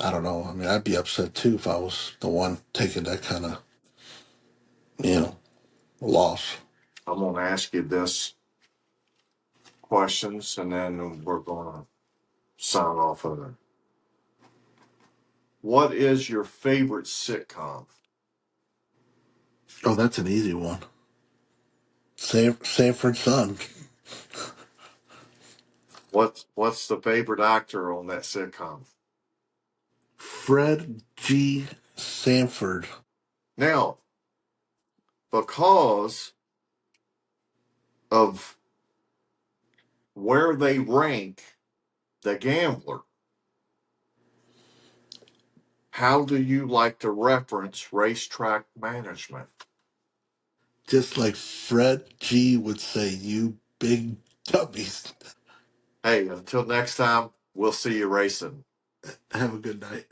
Speaker 2: I don't know. I mean, I'd be upset too if I was the one taking that kind of, you know, loss.
Speaker 1: I'm going to ask you this questions and then we're going to sign off of it. What is your favorite sitcom?
Speaker 2: Oh, that's an easy one. Sanford Son.
Speaker 1: What's the favorite actor on that sitcom?
Speaker 2: Fred G. Sanford.
Speaker 1: Now, because of where they rank the gambler, how do you like to reference racetrack management?
Speaker 2: Just like Fred G. would say, you big dummies.
Speaker 1: Hey, until next time, we'll see you racing.
Speaker 2: Have a good night.